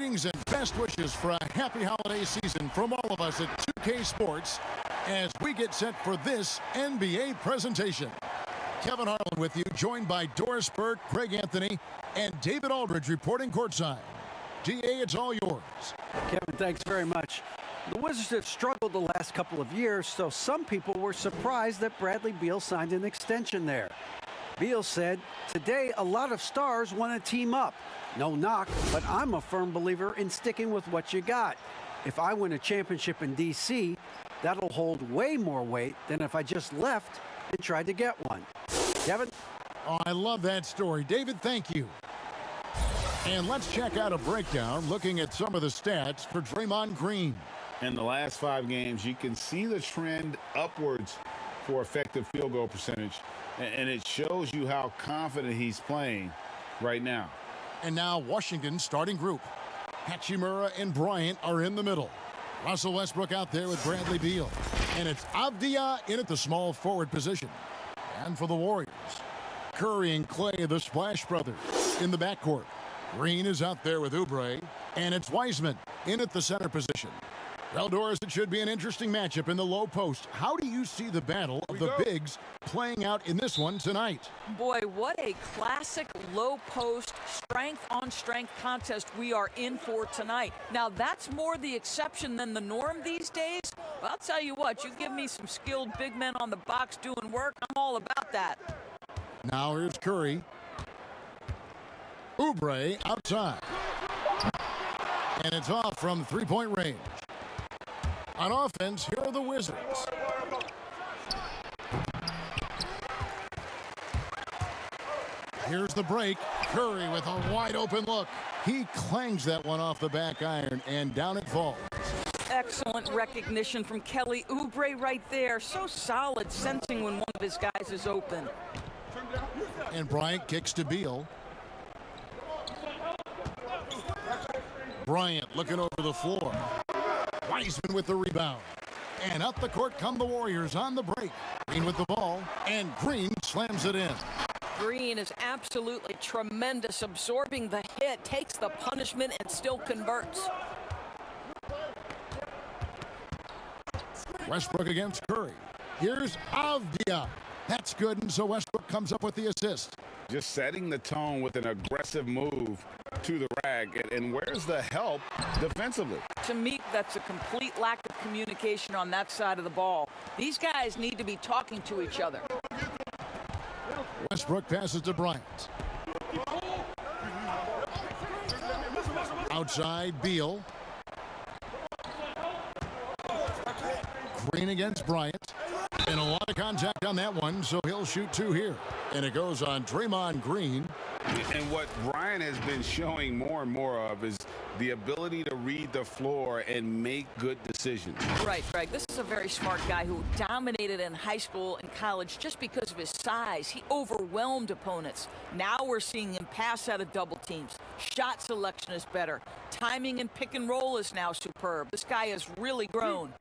Greetings and best wishes for a happy holiday season from all of us at 2K Sports as we get set for this NBA presentation. Kevin Harlan with you, joined by Doris Burke, Greg Anthony, and David Aldridge reporting courtside. DA, it's all yours. Kevin, thanks very much. The Wizards have struggled the last couple of years, so some people were surprised that Bradley Beal signed an extension there. Beal said, "Today, a lot of stars want to team up. No knock, but I'm a firm believer in sticking with what you got. If I win a championship in D.C., that'll hold way more weight than if I just left and tried to get one." Kevin? Oh, I love that story. David, thank you. And let's check out a breakdown looking at some of the stats for Draymond Green. In the last 5 games, you can see the trend upwards for effective field goal percentage, and it shows you how confident he's playing right now. And now Washington's starting group. Hachimura and Bryant are in the middle. Russell Westbrook out there with Bradley Beal. And it's Avdia in at the small forward position. And for the Warriors, Curry and Clay, the Splash Brothers, in the backcourt. Green is out there with Oubre. And it's Wiseman in at the center position. Well, Doris, it should be an interesting matchup in the low post. How do you see the battle of the bigs playing out in this one tonight? Boy, what a classic low post, strength-on-strength contest we are in for tonight. Now, that's more the exception than the norm these days. But I'll tell you what, you give me some skilled big men on the box doing work, I'm all about that. Now here's Curry. Oubre outside. And it's off from three-point range. On offense, here are the Wizards. Here's the break. Curry with a wide-open look. He clangs that one off the back iron, and down it falls. Excellent recognition from Kelly Oubre right there. So solid, sensing when one of his guys is open. And Bryant kicks to Beal. Bryant looking over the floor. Wiseman with the rebound. And up the court come the Warriors on the break. Green with the ball, and Green slams it in. Green is absolutely tremendous, absorbing the hit, takes the punishment, and still converts. Westbrook against Curry. Here's Avdia. That's good, and so Westbrook comes up with the assist. Just setting the tone with an aggressive move to the rack. And where's the help defensively? To me, that's a complete lack of communication on that side of the ball. These guys need to be talking to each other. Westbrook passes to Bryant. Outside, Beal. Green against Bryant. And a lot of contact on that one, so he'll shoot 2 here. And it goes on Draymond Green. And what Brian has been showing more and more of is the ability to read the floor and make good decisions. Right, Greg. This is a very smart guy who dominated in high school and college just because of his size. He overwhelmed opponents. Now we're seeing him pass out of double teams. Shot selection is better. Timing and pick and roll is now superb. This guy has really grown.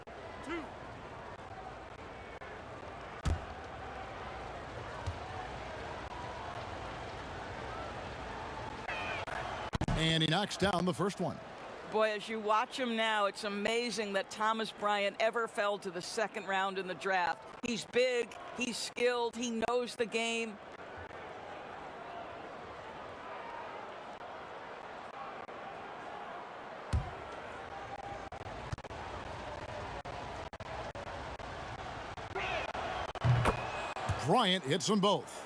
And he knocks down the first one. Boy, as you watch him now, it's amazing that Thomas Bryant ever fell to the second round in the draft. He's big, he's skilled, he knows the game. Bryant hits them both.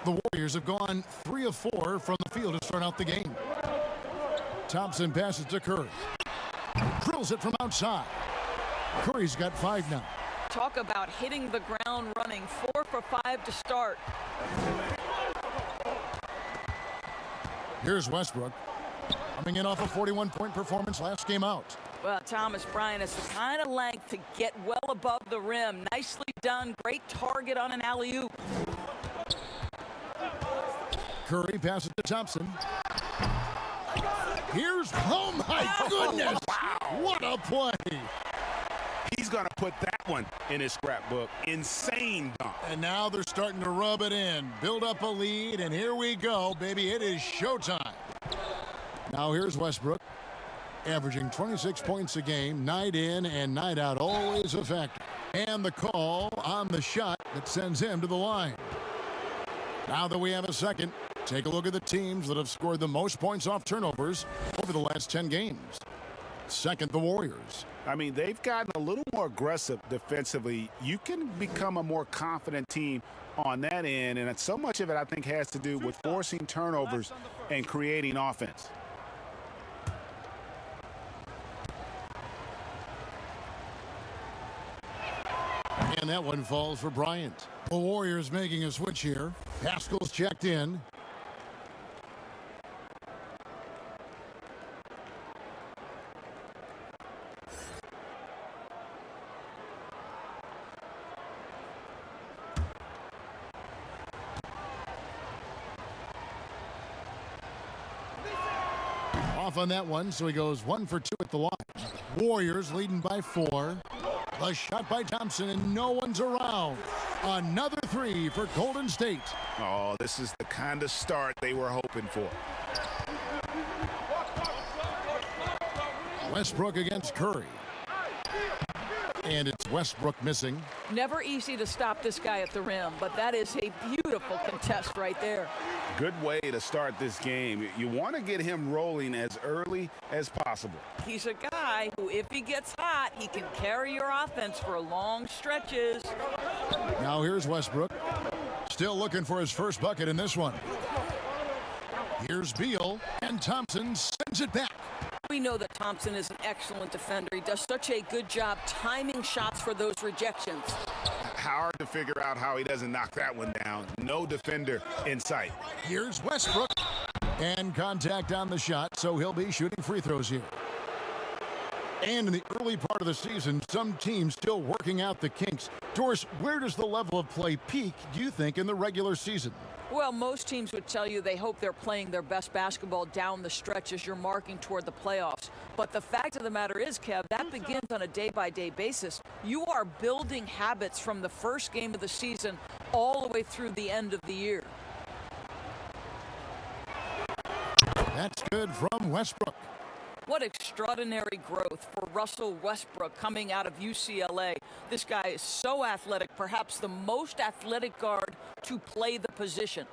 The Warriors have gone 3 of 4 from the field to start out the game. Thompson passes to Curry. Drills it from outside. Curry's got 5 now. Talk about hitting the ground running. 4 for 5 to start. Here's Westbrook. Coming in off a 41-point performance last game out. Well, Thomas Bryant has the kind of length to get well above the rim. Nicely done. Great target on an alley-oop. Curry passes to Thompson. Here's, oh my goodness! Wow. What a play! He's going to put that one in his scrapbook. Insane dunk. And now they're starting to rub it in. Build up a lead, and here we go, baby. It is showtime. Now here's Westbrook, averaging 26 points a game, night in and night out, always a factor. And the call on the shot that sends him to the line. Now that we have a second, take a look at the teams that have scored the most points off turnovers over the last 10 games. Second, the Warriors. I mean, they've gotten a little more aggressive defensively. You can become a more confident team on that end, and so much of it, I think, has to do with forcing turnovers and creating offense. And that one falls for Bryant. The Warriors making a switch here. Pascal's checked in. Off on that one, so he goes 1 for 2 at the line. Warriors leading by 4. A shot by Thompson, and no one's around. Another 3 for Golden State. Oh, this is the kind of start they were hoping for. Westbrook against Curry. And it's Westbrook missing. Never easy to stop this guy at the rim, but that is a beautiful contest right there. Good way to start this game. You want to get him rolling as early as possible. He's a guy who, if he gets hot, he can carry your offense for long stretches. Now here's Westbrook. Still looking for his first bucket in this one. Here's Beal, and Thompson sends it back. We know that Thompson is an excellent defender. He does such a good job timing shots for those rejections. Hard to figure out how he doesn't knock that one down. No defender in sight. Here's Westbrook. And contact on the shot, so he'll be shooting free throws here. And in the early part of the season, some teams still working out the kinks. Doris, where does the level of play peak, do you think, in the regular season? Well, most teams would tell you they hope they're playing their best basketball down the stretch as you're marking toward the playoffs. But the fact of the matter is, Kev, that begins on a day-by-day basis. You are building habits from the first game of the season all the way through the end of the year. That's good from Westbrook. What extraordinary growth for Russell Westbrook coming out of UCLA. This guy is so athletic, perhaps the most athletic guard to play the position.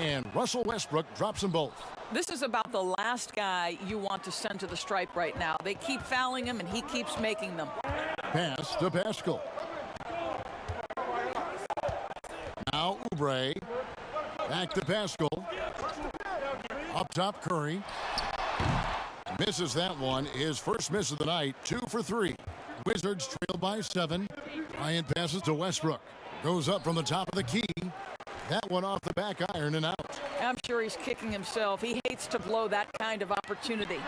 And Russell Westbrook drops them both. This is about the last guy you want to send to the stripe right now. They keep fouling him, and he keeps making them. Pass to Pascal. Now Oubre. Back to Pascal. Up top, Curry. Misses that one. His first miss of the night. 2 for 3. Wizards trail by 7. Bryant passes to Westbrook. Goes up from the top of the key. That one off the back iron and out. I'm sure he's kicking himself. He hates to blow that kind of opportunity.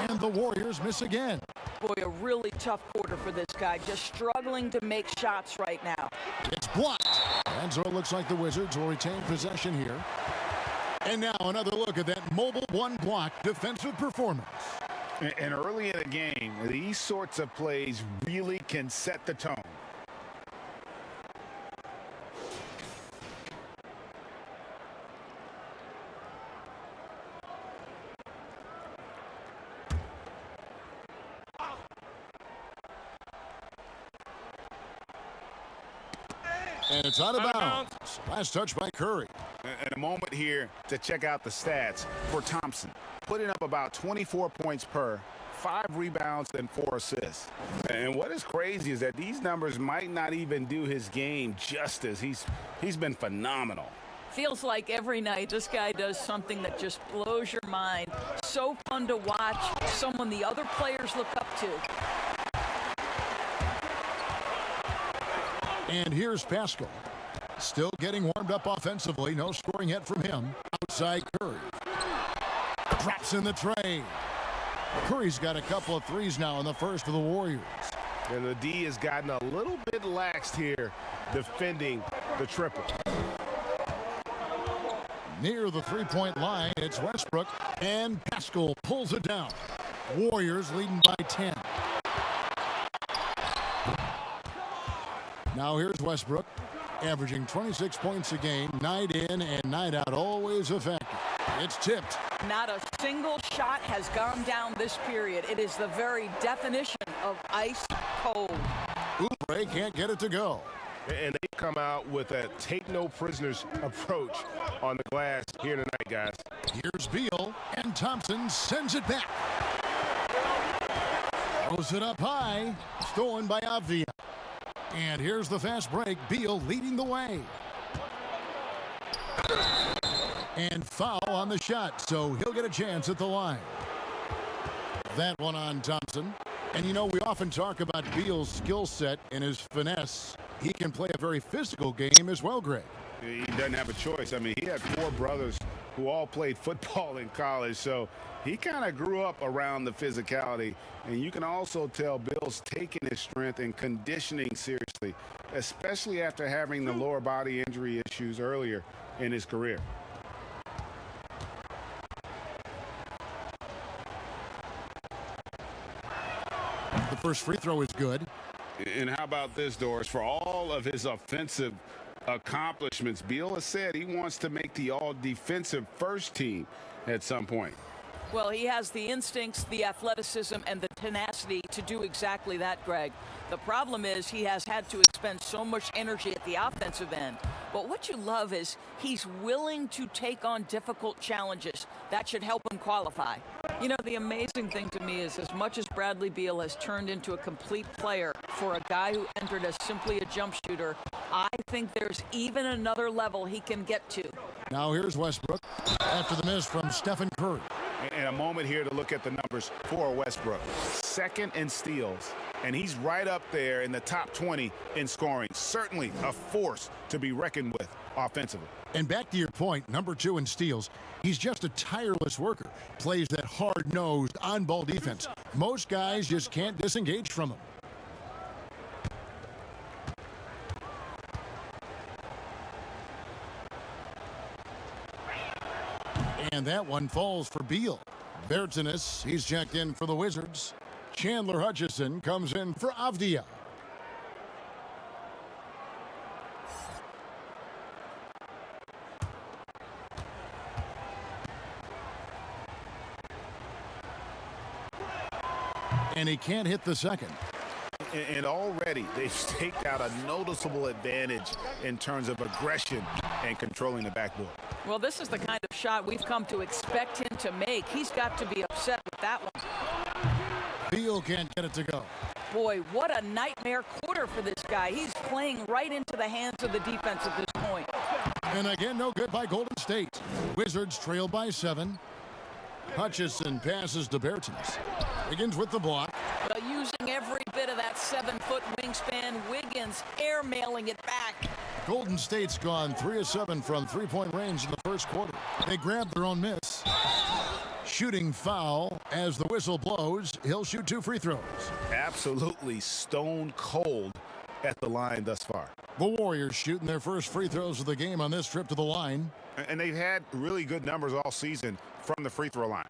And the Warriors miss again. Boy, a really tough quarter for this guy. Just struggling to make shots right now. It's blocked. And so it looks like the Wizards will retain possession here. And now another look at that mobile one block defensive performance. And early in the game, these sorts of plays really can set the tone. And it's out of bounds. Last touch by Curry. And a moment here to check out the stats for Thompson. Putting up about 24 points per, 5 rebounds, and 4 assists. And what is crazy is that these numbers might not even do his game justice. He's been phenomenal. Feels like every night this guy does something that just blows your mind. So fun to watch. Someone the other players look up to. And here's Pascal. Still getting warmed up offensively. No scoring yet from him. Outside Curry. Drops in the tray. Curry's got a couple of threes now in the first for the Warriors. And the D has gotten a little bit laxed here defending the triple. Near the three-point line, it's Westbrook, and Pascal pulls it down. Warriors leading by 10. Now here's Westbrook, averaging 26 points a game, night in and night out, always effective. It's tipped. Not a single shot has gone down this period. It is the very definition of ice cold. Oubre can't get it to go. And they come out with a take-no-prisoners approach on the glass here tonight, guys. Here's Beal, and Thompson sends it back. Throws it up high, stolen by Avdia. And here's the fast break, Beal leading the way. And foul on the shot, so he'll get a chance at the line. That one on Thompson. And you know, we often talk about Beal's skill set and his finesse. He can play a very physical game as well, Greg. He doesn't have a choice. I mean, he had 4 brothers who all played football in college, so he kind of grew up around the physicality. And you can also tell Bill's taking his strength and conditioning seriously, especially after having the lower body injury issues earlier in his career. The first free throw is good. And how about this, Doris? For all of his offensive accomplishments, Beal has said he wants to make the all-defensive first team at some point. Well, he has the instincts, the athleticism, and the tenacity to do exactly that, Greg. The problem is he has had to expend so much energy at the offensive end. But what you love is he's willing to take on difficult challenges. That should help him qualify. You know, the amazing thing to me is as much as Bradley Beal has turned into a complete player for a guy who entered as simply a jump shooter, I think there's even another level he can get to. Now here's Westbrook after the miss from Stephen Curry. And a moment here to look at the numbers for Westbrook. Second in steals, and he's right up there in the top 20 in scoring. Certainly a force to be reckoned with offensively. And back to your point, number 2 in steals. He's just a tireless worker. Plays that hard-nosed, on-ball defense. Most guys just can't disengage from him. And that one falls for Beal. Bertanis, he's checked in for the Wizards. Chandler Hutchison comes in for Avdia. And he can't hit the second. And already they've staked out a noticeable advantage in terms of aggression and controlling the backboard. Well, this is the kind of shot we've come to expect him to make. He's got to be upset with that one. Beal can't get it to go. Boy, what a nightmare quarter for this guy. He's playing right into the hands of the defense at this point. And again, no good by Golden State. Wizards trail by 7. Hutchison passes to Bertanis. Wiggins with the block. Well, using every bit of that 7-foot wingspan, Wiggins airmailing it back. Golden State's gone 3 of 7 from three-point range in the first quarter. They grabbed their own miss. Shooting foul as the whistle blows. He'll shoot 2 free throws. Absolutely stone cold at the line thus far. The Warriors shooting their first free throws of the game on this trip to the line. And they've had really good numbers all season from the free throw line.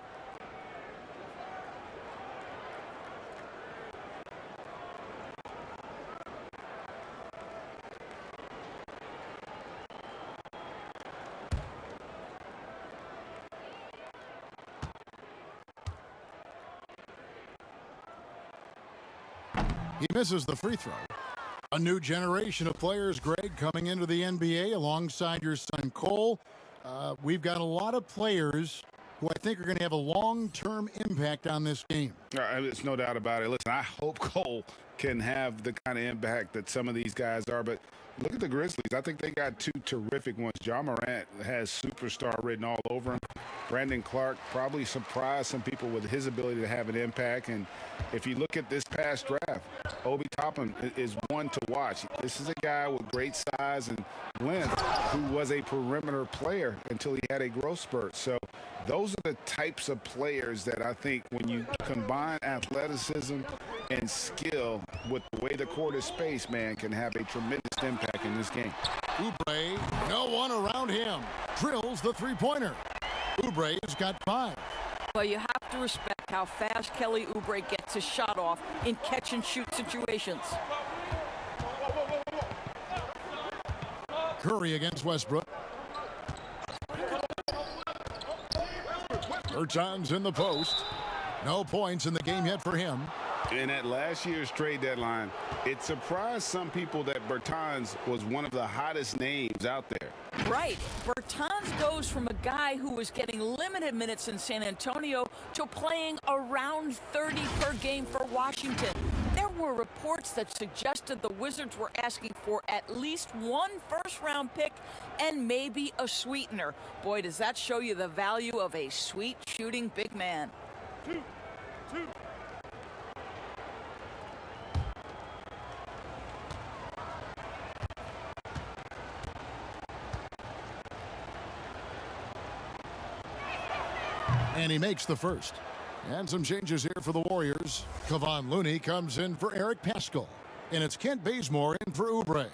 He misses the free throw. A new generation of players, Greg, coming into the NBA alongside your son Cole. We've got a lot of players who I think are going to have a long-term impact on this game. There's no doubt about it. Listen, I hope Cole can have the kind of impact that some of these guys are, but look at the Grizzlies. I think they got 2 terrific ones. Ja Morant has superstar written all over him. Brandon Clark probably surprised some people with his ability to have an impact. And if you look at this past draft, Obi Toppin is one to watch. This is a guy with great size and length who was a perimeter player until he had a growth spurt. So those are the types of players that I think when you combine athleticism and skill with the way the court is spaced, man, can have a tremendous impact in this game. Oubre, no one around him. Drills the three-pointer. Oubre has got 5. Well, you have to respect how fast Kelly Oubre gets his shot off in catch-and-shoot situations. Curry against Westbrook. Bertans in the post. No points in the game yet for him. And at last year's trade deadline, it surprised some people that Bertans was one of the hottest names out there. Right. Bertans goes from a guy who was getting limited minutes in San Antonio to playing around 30 per game for Washington. There were reports that suggested the Wizards were asking for at least one first-round pick and maybe a sweetener. Boy, does that show you the value of a sweet shooting big man. Two. And he makes the first. And some changes here for the Warriors. Kevon Looney comes in for Eric Paschall. And it's Kent Bazemore in for Oubre.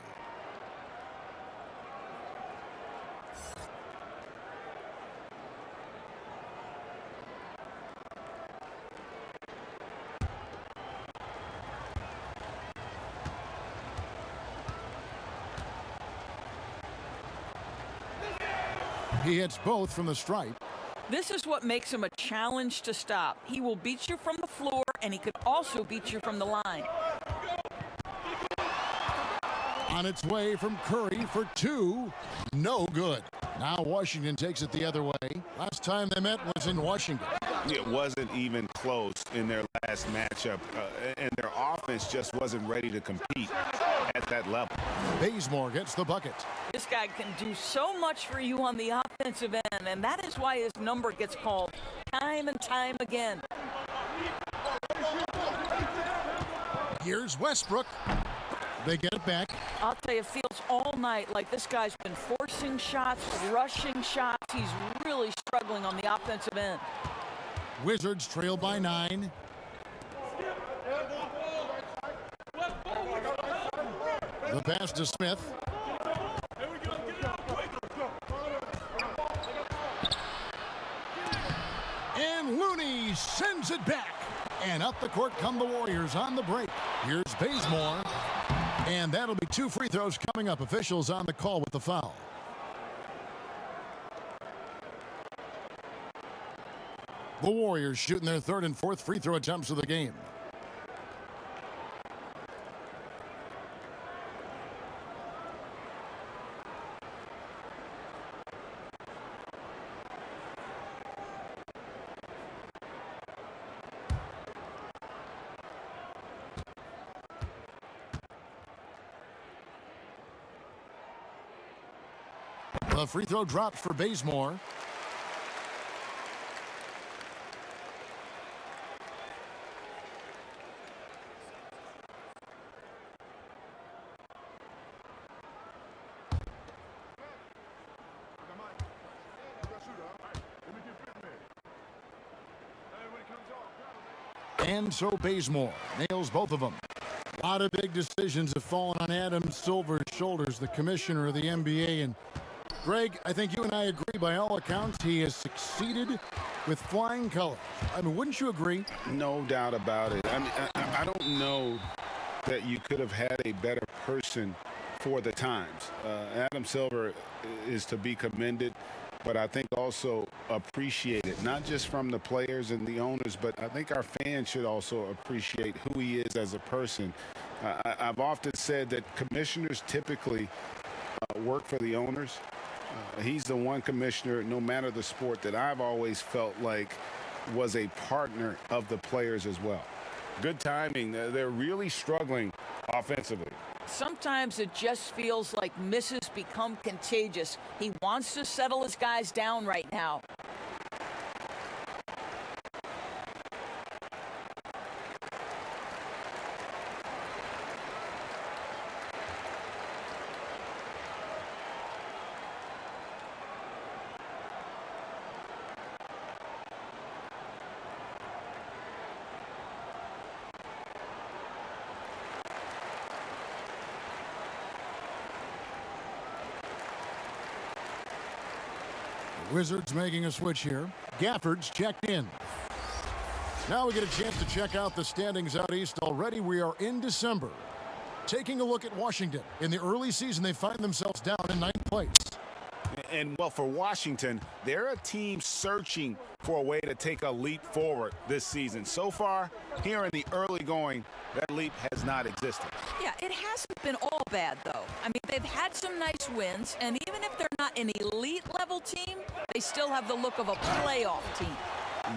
He hits both from the stripe. This is what makes him a challenge to stop. He will beat you from the floor, and he could also beat you from the line. On its way from Curry for two. No good. Now Washington takes it the other way. Last time they met was in Washington. It wasn't even close in their last matchup, and their offense just wasn't ready to compete at that level. Bazemore gets the bucket. This guy can do so much for you on the offensive end, and that is why his number gets called time and time again. Here's Westbrook. They get it back. I'll tell you, it feels all night like this guy's been forcing shots, rushing shots. He's really struggling on the offensive end. Wizards trail by 9. The pass to Smith. And Looney sends it back. And up the court come the Warriors on the break. Here's Bazemore. And that'll be 2 free throws coming up. Officials on the call with the foul. The Warriors shooting their 3rd and 4th free throw attempts of the game. The free throw dropped for Bazemore. And so Bazemore nails both of them. A lot of big decisions have fallen on Adam Silver's shoulders, the commissioner of the NBA. And Greg, I think you and I agree by all accounts he has succeeded with flying colors. I mean, wouldn't you agree? No doubt about it. I mean, I don't know that you could have had a better person for the times. Adam Silver is to be commended, but I think also appreciated, not just from the players and the owners, but I think our fans should also appreciate who he is as a person. I've often said that commissioners typically work for the owners. He's the one commissioner, no matter the sport, that I've always felt like was a partner of the players as well. Good timing. They're really struggling offensively. Sometimes it just feels like misses become contagious. He wants to settle his guys down right now. Wizards making a switch here. Gafford's checked in. Now we get a chance to check out the standings out east. Already we are in December. Taking a look at Washington. In the early season, they find themselves down in 9th place. And, well, for Washington, they're a team searching for a way to take a leap forward this season. So far, here in the early going, that leap has not existed. Yeah, it hasn't been all bad, though. I mean, they've had some nice wins, and even if they're not an elite-level team, they still have the look of a playoff team.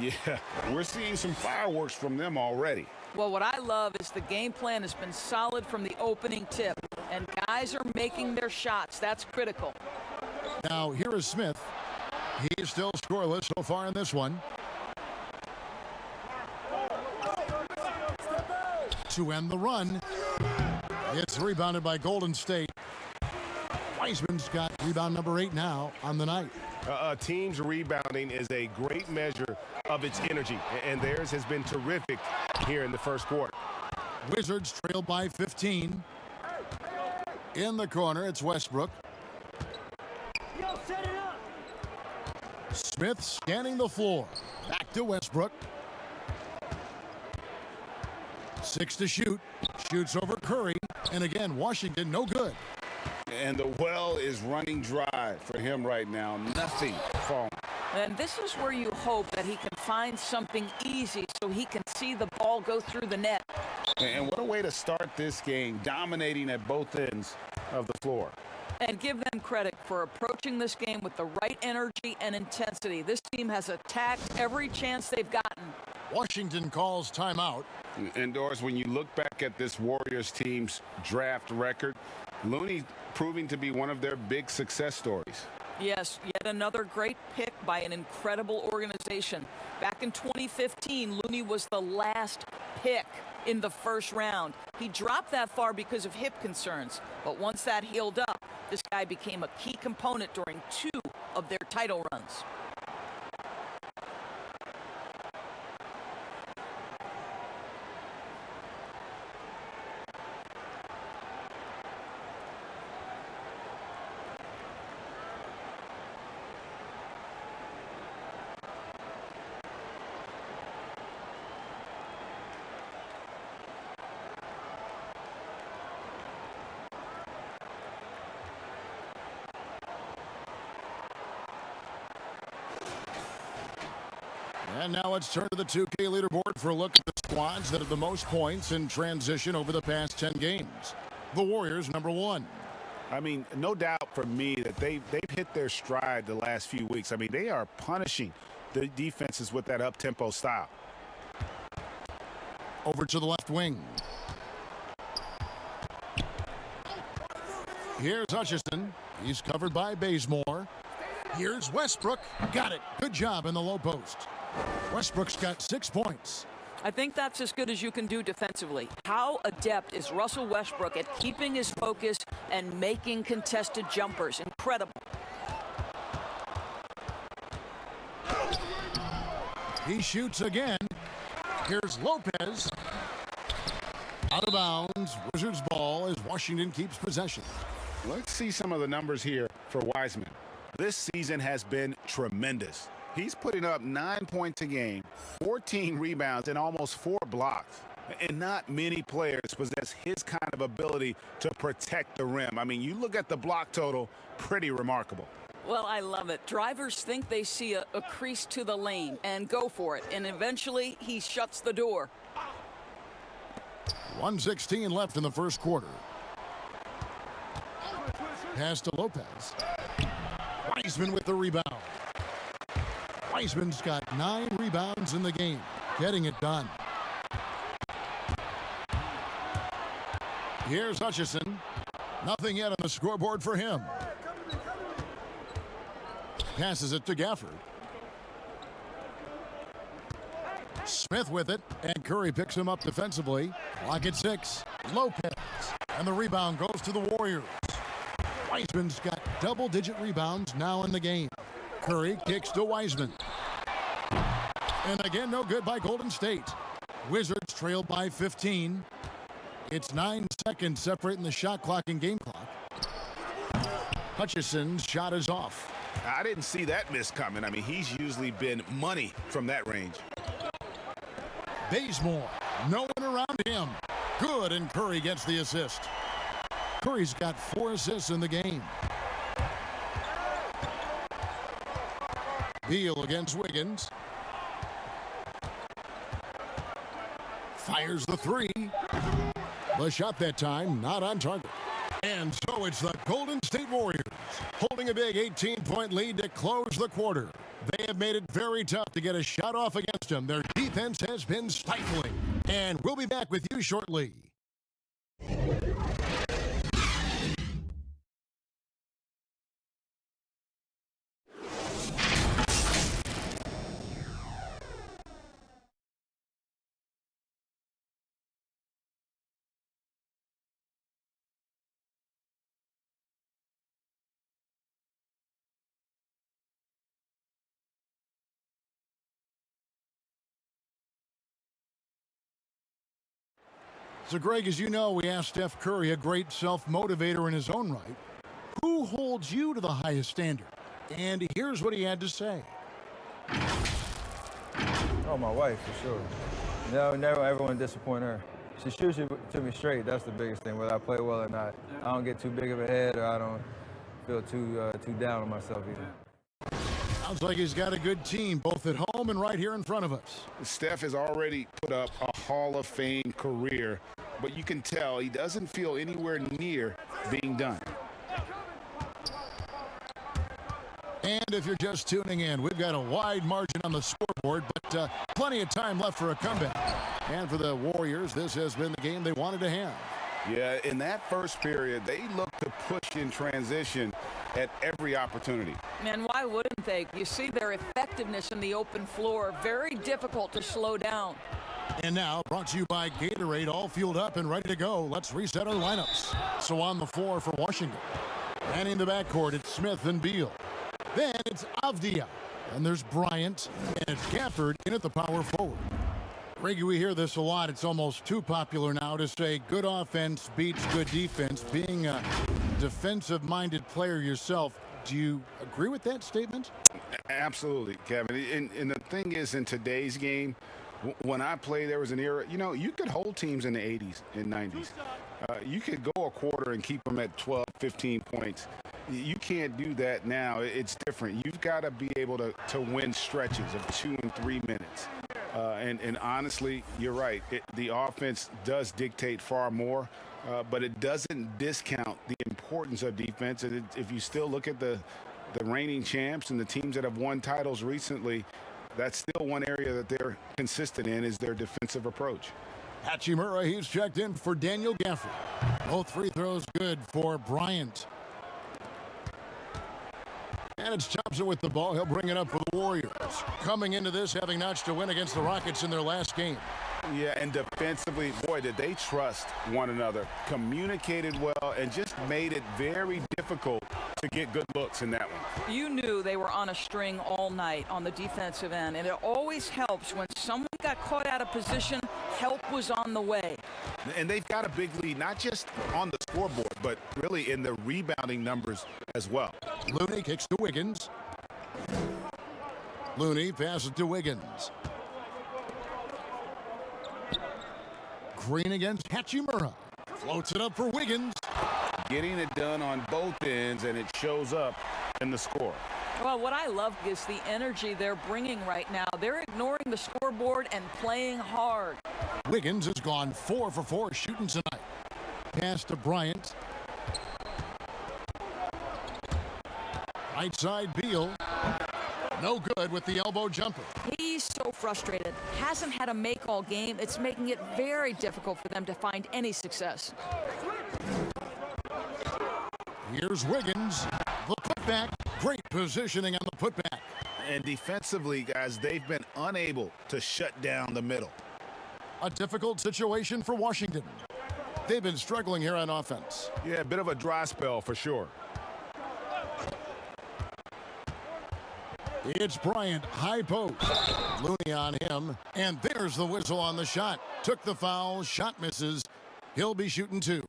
Yeah, we're seeing some fireworks from them already. Well, what I love is the game plan has been solid from the opening tip, and guys are making their shots. That's critical. Now, here is Smith. He is still scoreless so far in this one. To end the run, it's rebounded by Golden State. Wiseman's got rebound number 8 now on the night. A team's rebounding is a great measure of its energy, and theirs has been terrific here in the first quarter. Wizards trail by 15. In the corner, it's Westbrook. Smith scanning the floor. Back to Westbrook. 6 to shoot. Shoots over Curry. And again, Washington no good. And the well is running dry for him right now. Nothing falling. And this is where you hope that he can find something easy so he can see the ball go through the net. And what a way to start this game, dominating at both ends of the floor. And give them credit for approaching this game with the right energy and intensity. This team has attacked every chance they've gotten. Washington calls timeout. And Doris, when you look back at this Warriors team's draft record, Looney proving to be one of their big success stories. Yes, yet another great pick by an incredible organization. Back in 2015, Looney was the last pick in the first round. He dropped that far because of hip concerns, but once that healed up, this guy became a key component during 2 of their title runs. And now let's turn to the 2K leaderboard for a look at the squads that have the most points in transition over the past 10 games. The Warriors, number 1. I mean, no doubt for me that they've hit their stride the last few weeks. I mean, they are punishing the defenses with that up-tempo style. Over to the left wing. Here's Hutchison. He's covered by Bazemore. Here's Westbrook. Got it. Good job in the low post. Westbrook's got 6 points. I think that's as good as you can do defensively. How adept is Russell Westbrook at keeping his focus and making contested jumpers? Incredible. He shoots again. Here's Lopez. Out of bounds. Wizards ball as Washington keeps possession. Let's see some of the numbers here for Wiseman. This season has been tremendous. He's putting up 9 points a game, 14 rebounds, and almost 4 blocks. And not many players possess his kind of ability to protect the rim. I mean, you look at the block total, pretty remarkable. Well, I love it. Drivers think they see a crease to the lane and go for it. And eventually, he shuts the door. 1:16 left in the first quarter. Pass to Lopez. Wiseman with the rebound. Wiseman's got 9 rebounds in the game, getting it done. Here's Hutchison. Nothing yet on the scoreboard for him. Passes it to Gafford. Smith with it, and Curry picks him up defensively. Clock at 6. Lopez. And the rebound goes to the Warriors. Wiseman's got double-digit rebounds now in the game. Curry kicks to Wiseman. And again, no good by Golden State. Wizards trail by 15. It's 9 seconds separating the shot clock and game clock. Hutchison's shot is off. I didn't see that miss coming. I mean, he's usually been money from that range. Bazemore, no one around him. Good, and Curry gets the assist. Curry's got 4 assists in the game. Beal against Wiggins. Fires the 3. The shot that time not on target. And so it's the Golden State Warriors holding a big 18-point lead to close the quarter. They have made it very tough to get a shot off against them. Their defense has been stifling. And we'll be back with you shortly. So, Greg, as you know, we asked Steph Curry, a great self-motivator in his own right, who holds you to the highest standard? And here's what he had to say. Oh, my wife, for sure. No, never ever want to disappoint her. She shoots it to me straight. That's the biggest thing, whether I play well or not. I don't get too big of a head, or I don't feel too down on myself either. Sounds like he's got a good team, both at home and right here in front of us. Steph has already put up a Hall of Fame career, but you can tell he doesn't feel anywhere near being done. And if you're just tuning in, we've got a wide margin on the scoreboard, but plenty of time left for a comeback. And for the Warriors, this has been the game they wanted to have. Yeah, in that first period, they looked to push in transition at every opportunity. Man, why wouldn't they? You see their effectiveness in the open floor. Very difficult to slow down. And now, brought to you by Gatorade, all fueled up and ready to go. Let's reset our lineups. So on the floor for Washington. And in the backcourt, it's Smith and Beal. Then it's Avdia. And there's Bryant. And it's Gafford in at the power forward. Reggie, we hear this a lot. It's almost too popular now to say good offense beats good defense. Being a defensive-minded player yourself, do you agree with that statement? Absolutely, Kevin. And the thing is, in today's game, when I played, there was an era, you know, you could hold teams in the 80s and 90s. You could go a quarter and keep them at 12, 15 points. You can't do that now. It's different. You've got to be able to win stretches of 2 and 3 minutes. And honestly, you're right. The offense does dictate far more, but it doesn't discount the importance of defense. And if you still look at the reigning champs and the teams that have won titles recently, that's still one area that they're consistent in, is their defensive approach. Hachimura, he's checked in for Daniel Gafford. Both free throws good for Bryant. And it's Thompson with the ball. He'll bring it up for the Warriors. Coming into this, having notched a win against the Rockets in their last game. Yeah, and defensively, boy, did they trust one another. Communicated well and just made it very difficult to get good looks in that one. You knew they were on a string all night on the defensive end, and it always helps when someone got caught out of position, help was on the way. And they've got a big lead, not just on the scoreboard, but really in the rebounding numbers as well. Looney kicks to Wiggins. Looney passes to Wiggins. Green against Hachimura. Floats it up for Wiggins. Getting it done on both ends, and it shows up in the score. Well, what I love is the energy they're bringing right now. They're ignoring the scoreboard and playing hard. Wiggins has gone 4 for 4 shooting tonight. Pass to Bryant. Right side, Beal. No good with the elbow jumper. He's so frustrated. Hasn't had a make all game. It's making it very difficult for them to find any success. Here's Wiggins. The putback. Great positioning on the putback. And defensively, guys, they've been unable to shut down the middle. A difficult situation for Washington. They've been struggling here on offense. Yeah, a bit of a dry spell for sure. It's Bryant, high post. Looney on him. And there's the whistle on the shot. Took the foul, shot misses. He'll be shooting 2.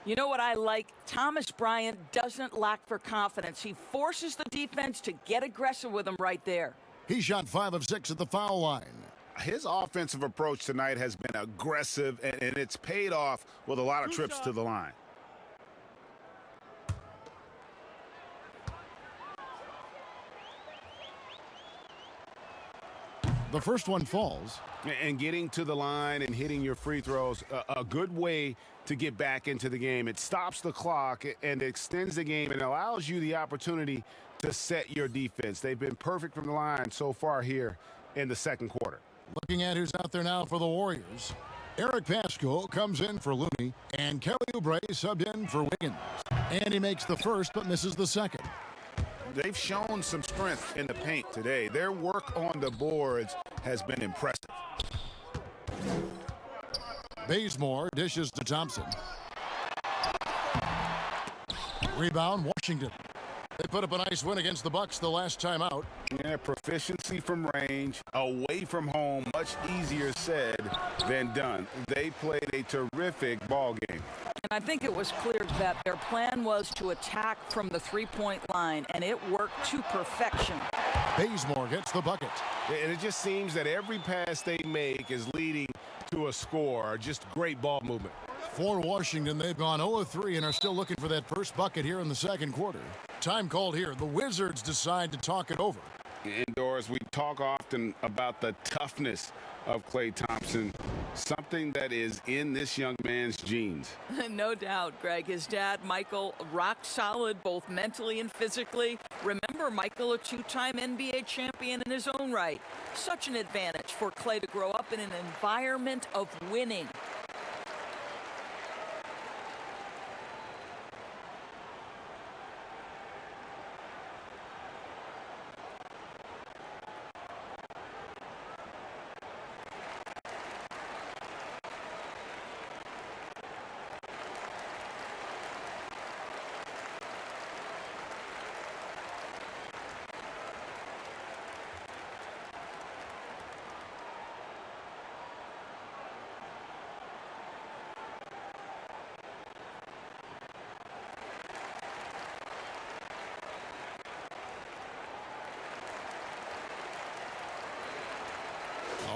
You know what I like? Thomas Bryant doesn't lack for confidence. He forces the defense to get aggressive with him right there. He shot 5 of 6 at the foul line. His offensive approach tonight has been aggressive, and it's paid off with a lot of trips to the line. The first one falls. And getting to the line and hitting your free throws, a good way to get back into the game. It stops the clock and extends the game and allows you the opportunity to set your defense. They've been perfect from the line so far here in the second quarter. Looking at who's out there now for the Warriors. Eric Pascal comes in for Looney, and Kelly Oubre subbed in for Wiggins. And he makes the first but misses the second. They've shown some strength in the paint today. Their work on the boards has been impressive. Bazemore dishes to Thompson. Rebound, Washington. They put up a nice win against the Bucks the last time out. Yeah, proficiency from range, away from home, much easier said than done. They played a terrific ball game. And I think it was clear that their plan was to attack from the three-point line, and it worked to perfection. Bazemore gets the bucket. And it just seems that every pass they make is leading to a score. Just great ball movement. For Washington, they've gone 0-3 and are still looking for that first bucket here in the second quarter. Time called here. The Wizards decide to talk it over. Indoors, we talk often about the toughness of Klay Thompson, something that is in this young man's genes. No doubt, Greg. His dad, Michael, rock solid both mentally and physically. Remember, Michael, a two-time NBA champion in his own right. Such an advantage for Klay to grow up in an environment of winning.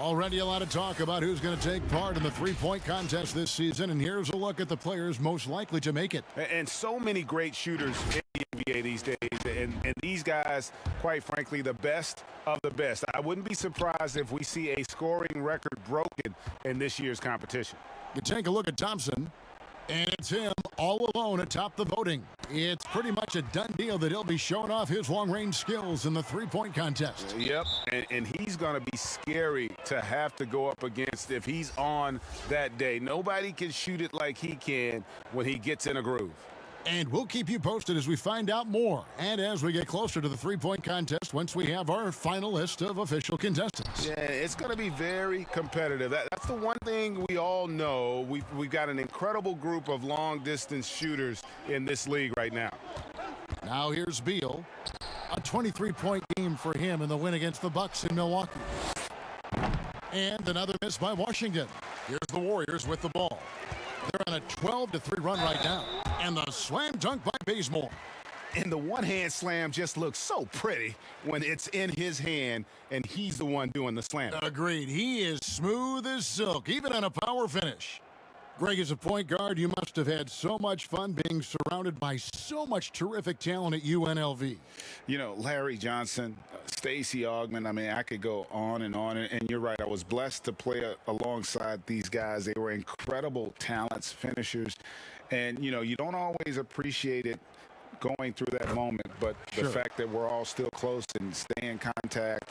Already a lot of talk about who's going to take part in the three-point contest this season, and here's a look at the players most likely to make it. And so many great shooters in the NBA these days, and these guys, quite frankly, the best of the best. I wouldn't be surprised if we see a scoring record broken in this year's competition. You take a look at Thompson, and it's him all alone atop the voting. It's pretty much a done deal that he'll be showing off his long-range skills in the three-point contest. Yep, and he's going to be scary to have to go up against if he's on that day. Nobody can shoot it like he can when he gets in a groove. And we'll keep you posted as we find out more and as we get closer to the three-point contest once we have our final list of official contestants. Yeah, it's going to be very competitive. That's the one thing we all know. We've got an incredible group of long-distance shooters in this league right now. Now here's Beal. A 23-point game for him in the win against the Bucks in Milwaukee. And another miss by Washington. Here's the Warriors with the ball. They're on a 12-3 run right now. And the slam dunk by Bazemore. And the one-hand slam just looks so pretty when it's in his hand and he's the one doing the slam. Agreed. He is smooth as silk, even on a power finish. Greg, as a point guard, you must have had so much fun being surrounded by so much terrific talent at UNLV. You know, Larry Johnson, Stacey Augmon, I mean, I could go on. And you're right, I was blessed to play alongside these guys. They were incredible talents, finishers. And, you know, you don't always appreciate it going through that moment, but the fact that we're all still close and stay in contact,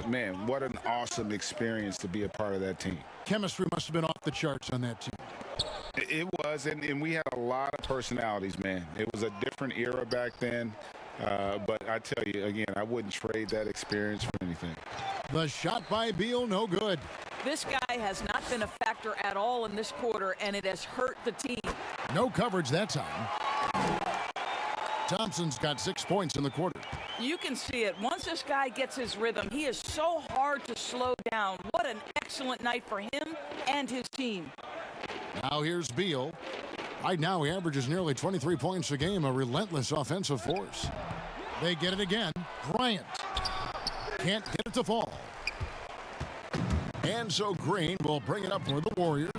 man, what an awesome experience to be a part of that team. Chemistry must have been off the charts on that team. It was, and we had a lot of personalities, man. It was a different era back then, but I tell you, again, I wouldn't trade that experience for anything. The shot by Beal, no good. This guy has not been a factor at all in this quarter, and it has hurt the team. No coverage that time. Thompson's got 6 points in the quarter. You can see it. Once this guy gets his rhythm, he is so hard to slow down. What an excellent night for him and his team. Now here's Beal. Right now he averages nearly 23 points a game, a relentless offensive force. They get it again. Bryant can't get it to fall. And so Green will bring it up for the Warriors.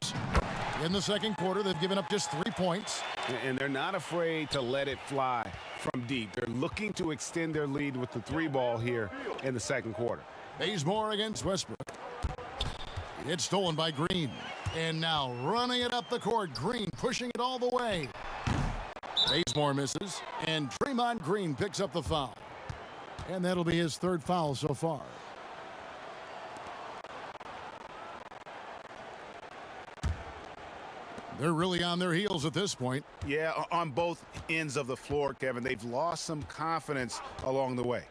In the second quarter, they've given up just 3 points. And they're not afraid to let it fly from deep. They're looking to extend their lead with the 3-ball here in the second quarter. Bazemore against Westbrook. It's stolen by Green. And now running it up the court. Green pushing it all the way. Bazemore misses. And Draymond Green picks up the foul. And that'll be his 3rd foul so far. They're really on their heels at this point. Yeah, on both ends of the floor, Kevin. They've lost some confidence along the way.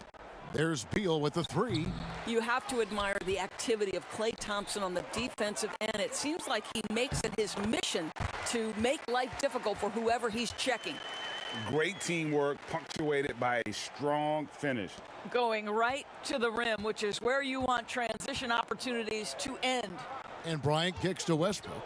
There's Beal with the 3. You have to admire the activity of Klay Thompson on the defensive end. It seems like he makes it his mission to make life difficult for whoever he's checking. Great teamwork punctuated by a strong finish. Going right to the rim, which is where you want transition opportunities to end. And Bryant kicks to Westbrook.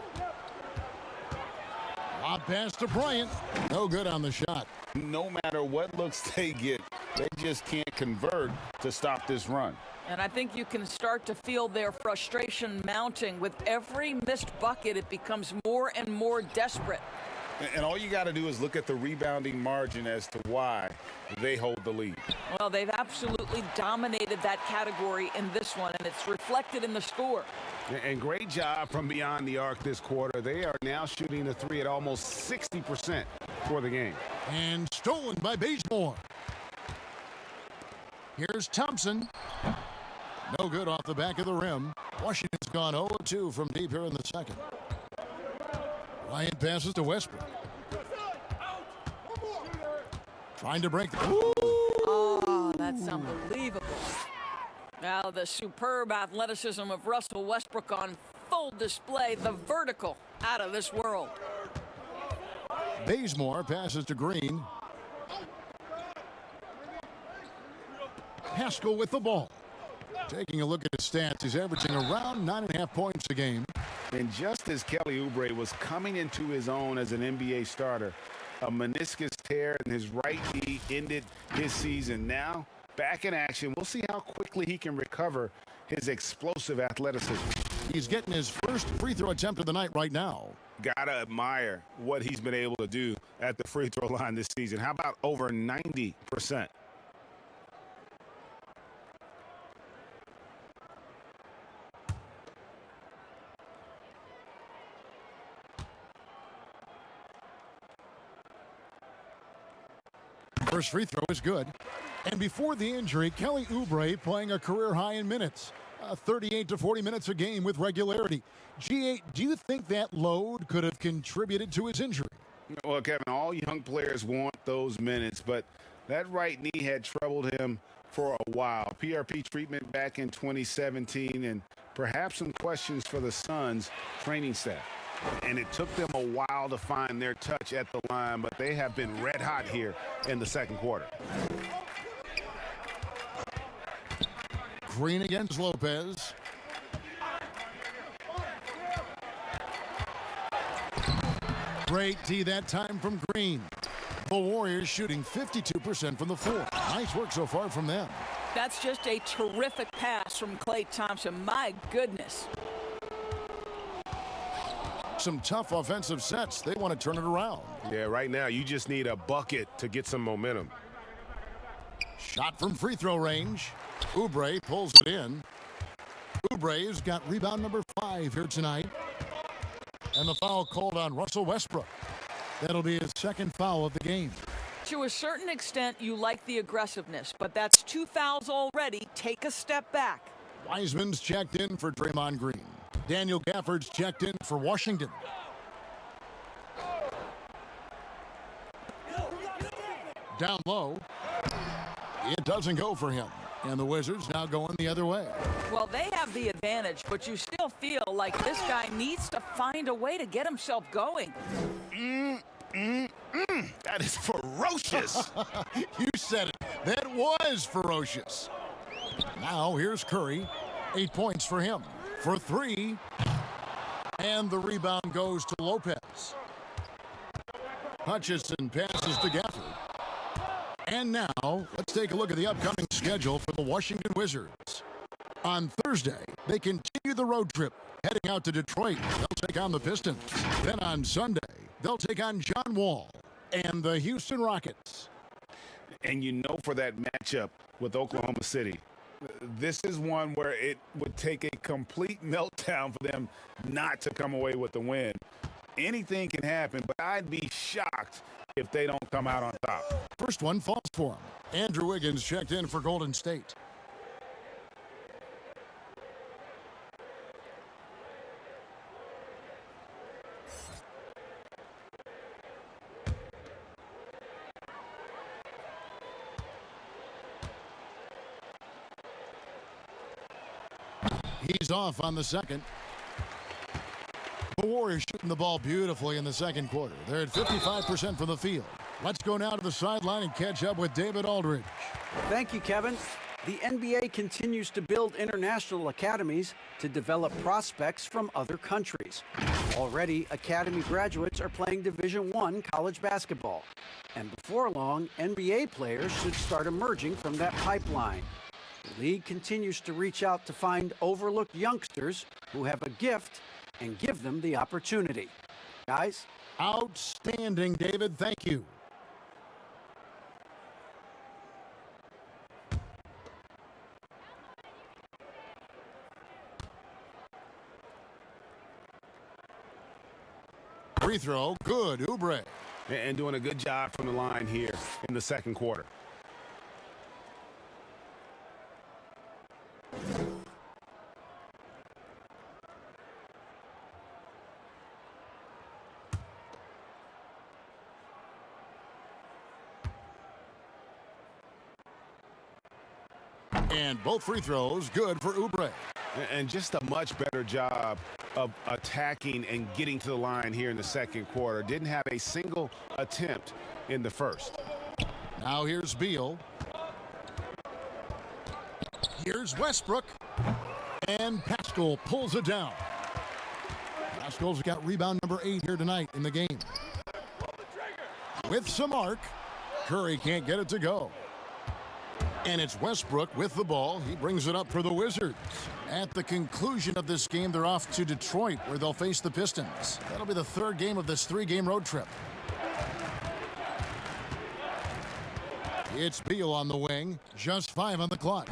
Lob pass to Bryant. No good on the shot. No matter what looks they get, they just can't convert to stop this run. And I think you can start to feel their frustration mounting. With every missed bucket, it becomes more and more desperate. And all you got to do is look at the rebounding margin as to why they hold the lead. Well, they've absolutely dominated that category in this one, and it's reflected in the score. And great job from beyond the arc this quarter. They are now shooting the 3 at almost 60% for the game. And stolen by Bazemore. Here's Thompson. No good off the back of the rim. Washington's gone 0-2 from deep here in the second. Ryan passes to Westbrook. Trying to break the... Oh, that's unbelievable. Now the superb athleticism of Russell Westbrook on full display. The vertical out of this world. Bazemore passes to Green. Haskell with the ball. Taking a look at his stats, he's averaging around 9.5 points a game. And just as Kelly Oubre was coming into his own as an NBA starter, a meniscus tear in his right knee ended his season. Now, back in action. We'll see how quickly he can recover his explosive athleticism. He's getting his first free throw attempt of the night right now. Gotta admire what he's been able to do at the free throw line this season. How about over 90%? First free throw is good. And before the injury, Kelly Oubre playing a career high in minutes. 38 to 40 minutes a game with regularity. G8, do you think that load could have contributed to his injury? Well, Kevin, all young players want those minutes, but that right knee had troubled him for a while. PRP treatment back in 2017, and perhaps some questions for the Suns training staff. And it took them a while to find their touch at the line, but they have been red hot here in the second quarter. Green against Lopez. Great D that time from Green. The Warriors shooting 52% from the floor. Nice work so far from them. That's just a terrific pass from Klay Thompson. My goodness. Some tough offensive sets. They want to turn it around. Yeah, right now you just need a bucket to get some momentum. Shot from free throw range. Oubre pulls it in. Oubre's got rebound number 5 here tonight. And the foul called on Russell Westbrook. That'll be his second foul of the game. To a certain extent, you like the aggressiveness, but that's 2 fouls already. Take a step back. Wiseman's checked in for Draymond Green. Daniel Gafford's checked in for Washington. Down low. It doesn't go for him. And the Wizards now going the other way. Well, they have the advantage, but you still feel like this guy needs to find a way to get himself going. That is ferocious. You said it. That was ferocious. Now here's Curry. 8 points for him. For 3. And the rebound goes to Lopez. Hutchison passes to Gafford. And now, let's take a look at the upcoming schedule for the Washington Wizards. On Thursday, they continue the road trip. Heading out to Detroit, they'll take on the Pistons. Then on Sunday, they'll take on John Wall and the Houston Rockets. And you know, for that matchup with Oklahoma City, this is one where it would take a complete meltdown for them not to come away with the win. Anything can happen, but I'd be shocked if they don't come out on top. First one falls for him. Andrew Wiggins checked in for Golden State. He's off on the second. The Warriors shooting the ball beautifully in the second quarter. They're at 55% from the field. Let's go now to the sideline and catch up with David Aldridge. Thank you, Kevin. The NBA continues to build international academies to develop prospects from other countries. Already, academy graduates are playing Division I college basketball. And before long, NBA players should start emerging from that pipeline. The league continues to reach out to find overlooked youngsters who have a gift and give them the opportunity. Guys? Outstanding, David. Thank you. Free throw, good, Oubre. And doing a good job from the line here in the second quarter. And both free throws, good for Oubre. And just a much better job of attacking and getting to the line here in the second quarter. Didn't have a single attempt in the first. Now here's Beal. Here's Westbrook. And Pascal pulls it down. Pascal's got rebound number 8 here tonight in the game. With some arc, Curry can't get it to go. And it's Westbrook with the ball. He brings it up for the Wizards. At the conclusion of this game, they're off to Detroit, where they'll face the Pistons. That'll be the third game of this 3-game road trip. It's Beal on the wing. Just 5 on the clock.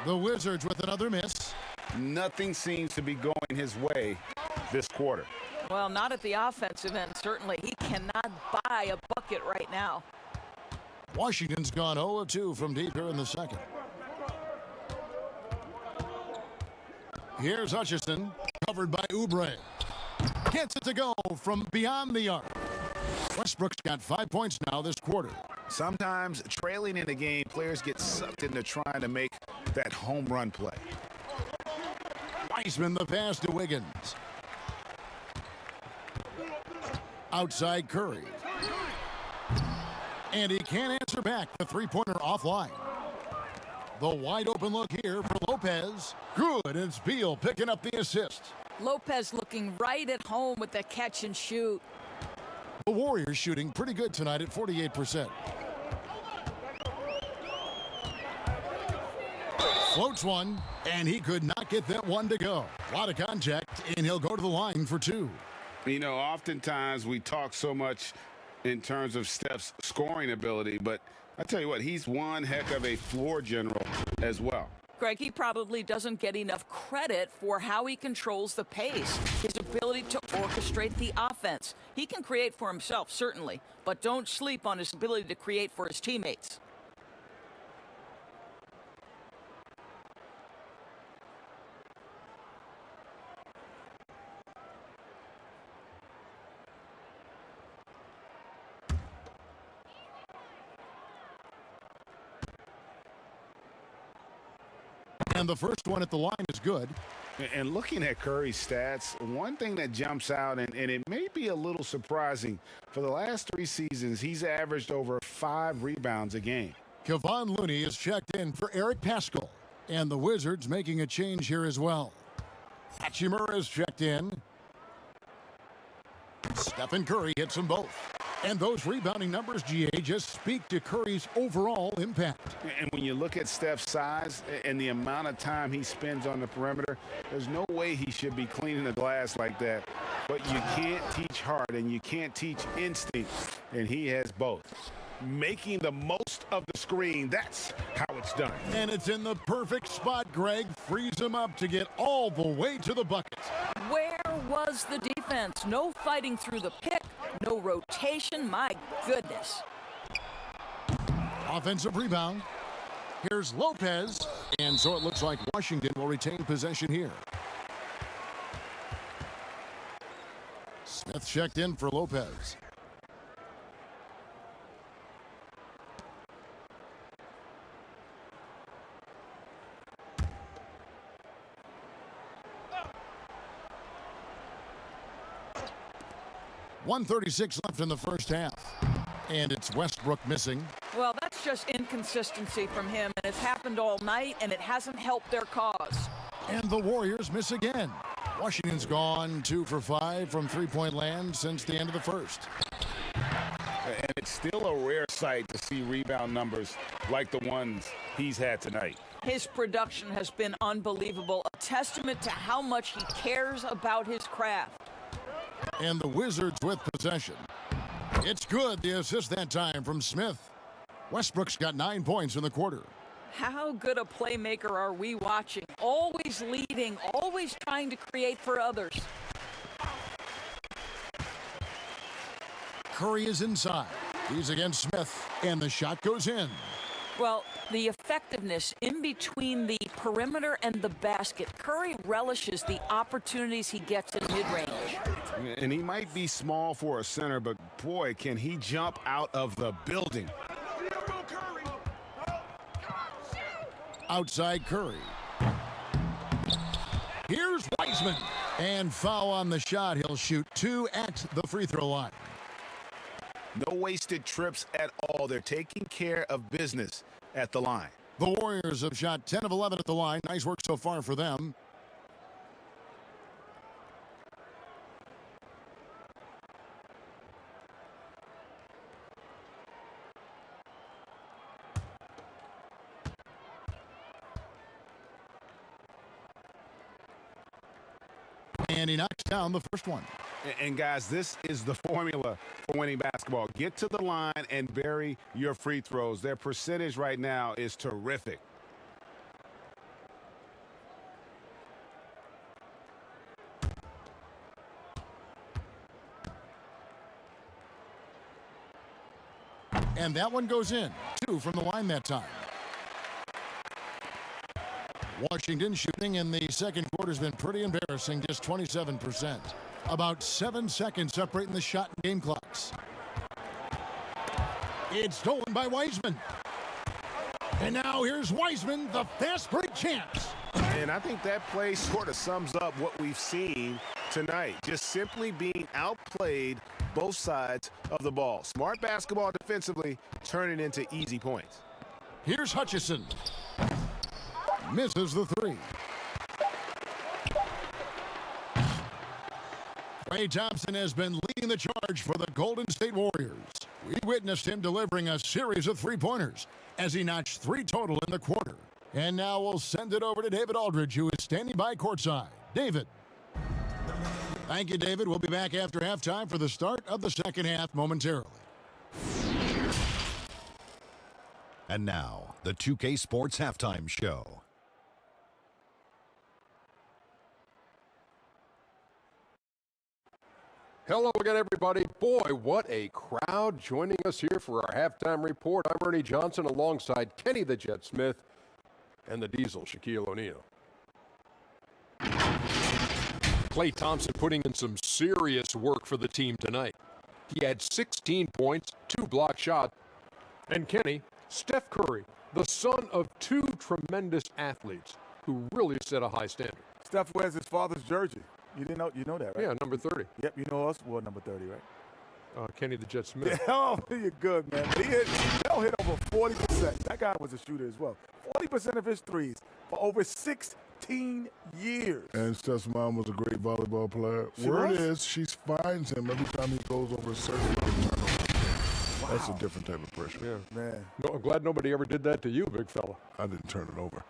The Wizards with another miss. Nothing seems to be going his way this quarter. Well, not at the offensive end, certainly. He cannot buy a bucket right now. Washington's gone 0-2 from deep here in the second. Here's Hutchison, covered by Oubre. Gets it to go from beyond the arc. Westbrook's got 5 points now this quarter. Sometimes trailing in the game, players get sucked into trying to make that home run play. Wiseman the pass to Wiggins. Outside Curry. And he can't answer back. The three-pointer offline. The wide open look here for Lopez. Good, and it's Beal picking up the assist. Lopez looking right at home with the catch and shoot. The Warriors shooting pretty good tonight at 48%. Floats one, and he could not get that one to go. A lot of contact, and he'll go to the line for 2. You know, oftentimes we talk so much in terms of Steph's scoring ability, but I tell you what, he's one heck of a floor general as well. Greg, he probably doesn't get enough credit for how he controls the pace, his ability to orchestrate the offense. He can create for himself, certainly, but don't sleep on his ability to create for his teammates. And the first one at the line is good. And looking at Curry's stats, one thing that jumps out, and it may be a little surprising, for the last 3 seasons, he's averaged over 5 rebounds a game. Kevon Looney is checked in for Eric Pascal. And the Wizards making a change here as well. Hachimura is checked in. Stephen Curry hits them both. And those rebounding numbers, GA, just speak to Curry's overall impact. And when you look at Steph's size and the amount of time he spends on the perimeter, there's no way he should be cleaning the glass like that. But you can't teach heart and you can't teach instinct, and he has both. Making the most of the screen, that's how it's done. And it's in the perfect spot, Greg. Frees him up to get all the way to the bucket. Where was the defense? No fighting through the pick, no rotation. My goodness. Offensive rebound. Here's Lopez. And so it looks like Washington will retain possession here. Smith checked in for Lopez. .136 left in the first half. And it's Westbrook missing. Well, that's just inconsistency from him, and it's happened all night, and it hasn't helped their cause. And the Warriors miss again. Washington's gone 2 for 5 from three-point land since the end of the first. And it's still a rare sight to see rebound numbers like the ones he's had tonight. His production has been unbelievable, a testament to how much he cares about his craft. And the Wizards with possession. It's good, the assist that time from Smith. Westbrook's got 9 points in the quarter. How good a playmaker are we watching? Always leading, always trying to create for others. Curry is inside. He's against Smith, and the shot goes in. Well, the effectiveness in between the perimeter and the basket. Curry relishes the opportunities he gets in mid-range. And he might be small for a center, but boy, can he jump out of the building. Outside Curry. Here's Wiseman. And foul on the shot. He'll shoot 2 at the free throw line. No wasted trips at all. They're taking care of business at the line. The Warriors have shot 10 of 11 at the line. Nice work so far for them. And he knocks down the first one. And guys, this is the formula for winning basketball. Get to the line and bury your free throws. Their percentage right now is terrific. And that one goes in. 2 from the line that time. Washington shooting in the second quarter has been pretty embarrassing, just 27%. About 7 seconds separating the shot and game clocks. It's stolen by Wiseman. And now here's Wiseman, the fast break champs. And I think that play sort of sums up what we've seen tonight. Just simply being outplayed both sides of the ball. Smart basketball defensively, turning into easy points. Here's Hutchison. Misses the 3. Klay Thompson has been leading the charge for the Golden State Warriors. We witnessed him delivering a series of three-pointers as he notched 3 total in the quarter. And now we'll send it over to David Aldridge, who is standing by courtside. David. Thank you, David. We'll be back after halftime for the start of the second half momentarily. And now, the 2K Sports Halftime Show. Hello again, everybody. Boy, what a crowd joining us here for our halftime report. I'm Ernie Johnson alongside Kenny the Jet Smith and the Diesel, Shaquille O'Neal. Klay Thompson putting in some serious work for the team tonight. He had 16 points, 2 block shots. And Kenny, Steph Curry, the son of 2 tremendous athletes who really set a high standard. Steph wears his father's jersey. You didn't know? You know that, right? Yeah, number 30. Yep, you know us. Well, number 30, right? Kenny the Jet Smith. Oh, you're good, man. He hit over 40%. That guy was a shooter as well. 40% of his threes for over 16 years. And Steph's mom was a great volleyball player. She Word was? is she finds him every time he goes over a certain amount of turnovers. That's a different type of pressure. Yeah, man. No, I'm glad nobody ever did that to you, big fella. I didn't turn it over.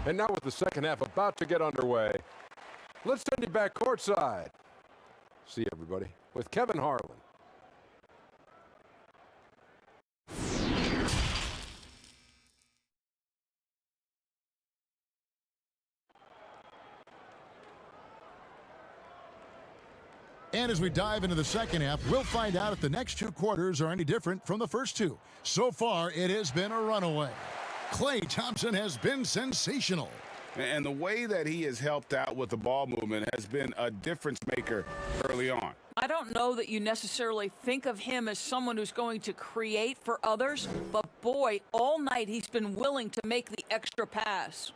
And now with the second half about to get underway, let's send you back courtside. See everybody with Kevin Harlan. And as we dive into the second half, we'll find out if the next two quarters are any different from the first two. So far, it has been a runaway. Klay Thompson has been sensational. And the way that he has helped out with the ball movement has been a difference maker early on. I don't know that you necessarily think of him as someone who's going to create for others, but boy, all night he's been willing to make the extra pass.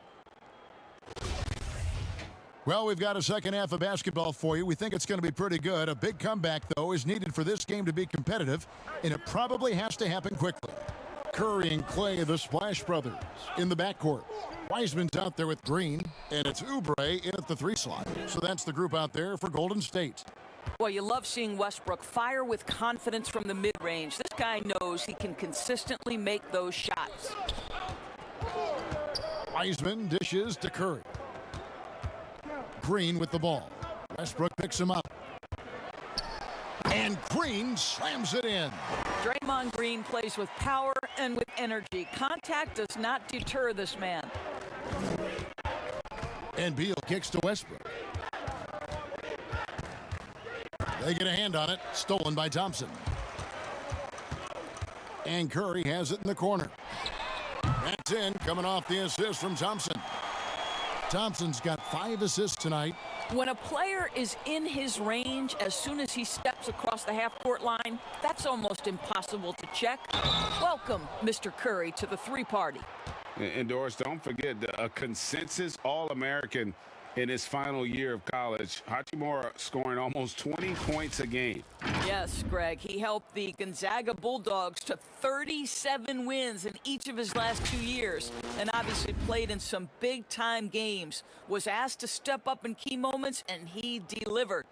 Well, we've got a second half of basketball for you. We think it's going to be pretty good. A big comeback, though, is needed for this game to be competitive, and it probably has to happen quickly. Curry and Klay, the Splash Brothers, in the backcourt. Wiseman's out there with Green, and it's Oubre in at the 3 slot. So that's the group out there for Golden State. Well, you love seeing Westbrook fire with confidence from the mid-range. This guy knows he can consistently make those shots. Wiseman dishes to Curry. Green with the ball. Westbrook picks him up. And Green slams it in. Draymond Green plays with power and with energy. Contact does not deter this man. And Beal kicks to Westbrook. They get a hand on it. Stolen by Thompson. And Curry has it in the corner. That's in, coming off the assist from Thompson. Thompson's got 5 assists tonight. When a player is in his range, as soon as he steps across the half-court line, that's almost impossible to check. Welcome, Mr. Curry, to the 3-party. And Doris, don't forget a consensus All-American in his final year of college. Hachimura scoring almost 20 points a game. Yes, Greg. He helped the Gonzaga Bulldogs to 37 wins in each of his last 2 years, and obviously played in some big-time games. Was asked to step up in key moments, and he delivered.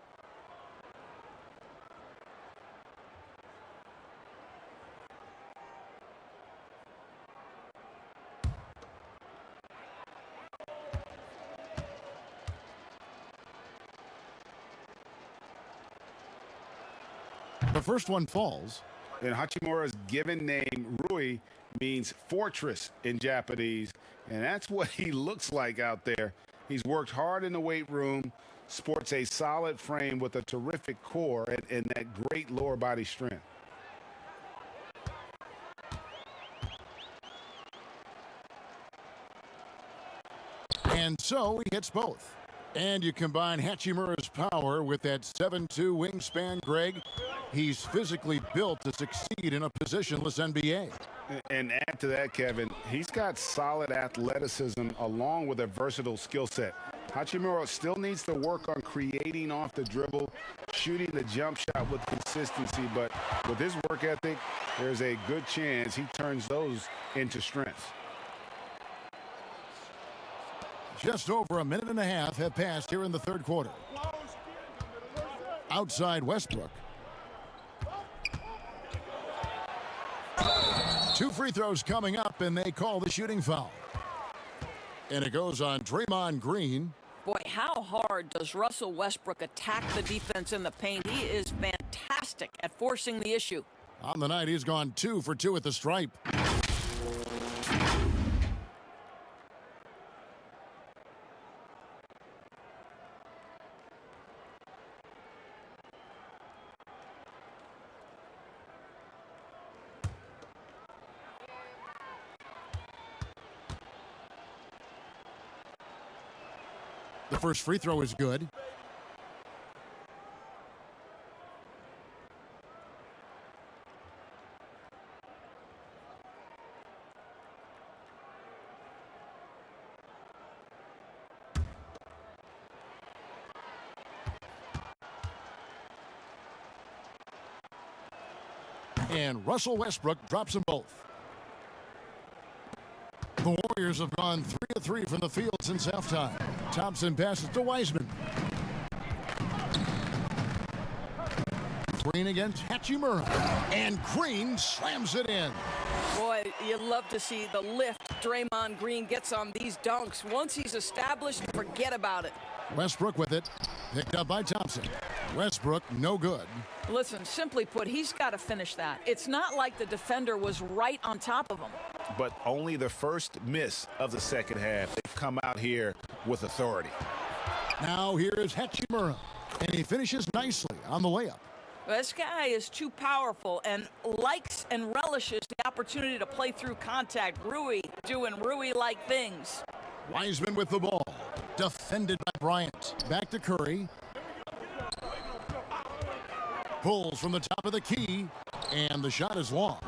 The first one falls. And Hachimura's given name, Rui, means fortress in Japanese. And that's what he looks like out there. He's worked hard in the weight room, sports a solid frame with a terrific core and that great lower body strength. And so he hits both. And you combine Hachimura's power with that 7'2" wingspan, Greg. He's physically built to succeed in a positionless NBA. And add to that, Kevin, he's got solid athleticism along with a versatile skill set. Hachimura still needs to work on creating off the dribble, shooting the jump shot with consistency, but with his work ethic, there's a good chance he turns those into strengths. Just over a minute and a half have passed here in the third quarter. Outside Westbrook. 2 free throws coming up, and they call the shooting foul. And it goes on Draymond Green. Boy, how hard does Russell Westbrook attack the defense in the paint? He is fantastic at forcing the issue. On the night, he's gone 2 for 2 at the stripe. The first free throw is good. And Russell Westbrook drops them both. The Warriors have gone 3 of 3 from the field since halftime. Thompson passes to Wiseman. Green against Hachimura. And Green slams it in. Boy, you love to see the lift Draymond Green gets on these dunks. Once he's established, forget about it. Westbrook with it. Picked up by Thompson. Westbrook, no good. Listen, simply put, he's got to finish that. It's not like the defender was right on top of him. But only the first miss of the second half. They've come out here with authority. Now here is Hachimura. And he finishes nicely on the layup. This guy is too powerful and likes and relishes the opportunity to play through contact. Rui doing Rui-like things. Wiseman with the ball. Defended by Bryant. Back to Curry. Pulls from the top of the key. And the shot is long.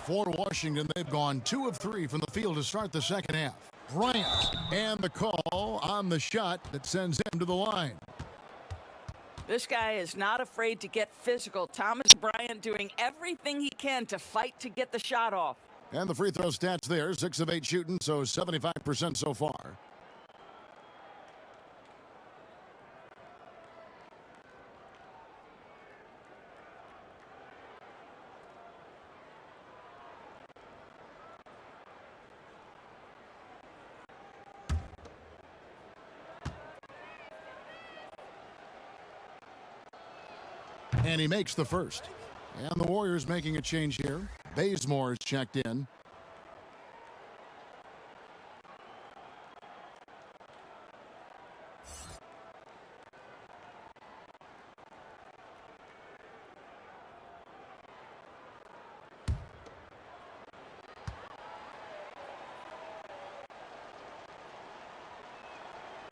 For Washington, they've gone 2 of 3 from the field to start the second half. Bryant. And the call on the shot that sends him to the line. This guy is not afraid to get physical. Thomas Bryant doing everything he can to fight to get the shot off. And the free throw stats there, 6 of 8 shooting, so 75% so far. And he makes the first. And the Warriors making a change here. Bazemore is checked in.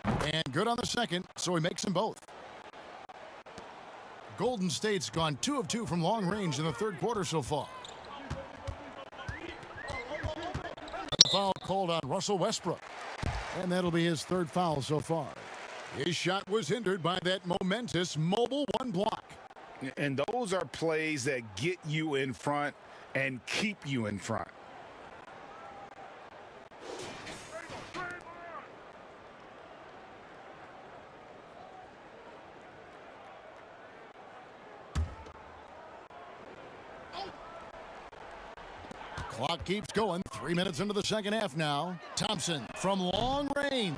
And good on the second, so he makes them both. Golden State's gone 2 of 2 from long range in the third quarter so far. A foul called on Russell Westbrook. And that'll be his 3rd foul so far. His shot was hindered by that momentous mobile 1 block. And those are plays that get you in front and keep you in front. Clock keeps going. 3 minutes into the second half now. Thompson from long range.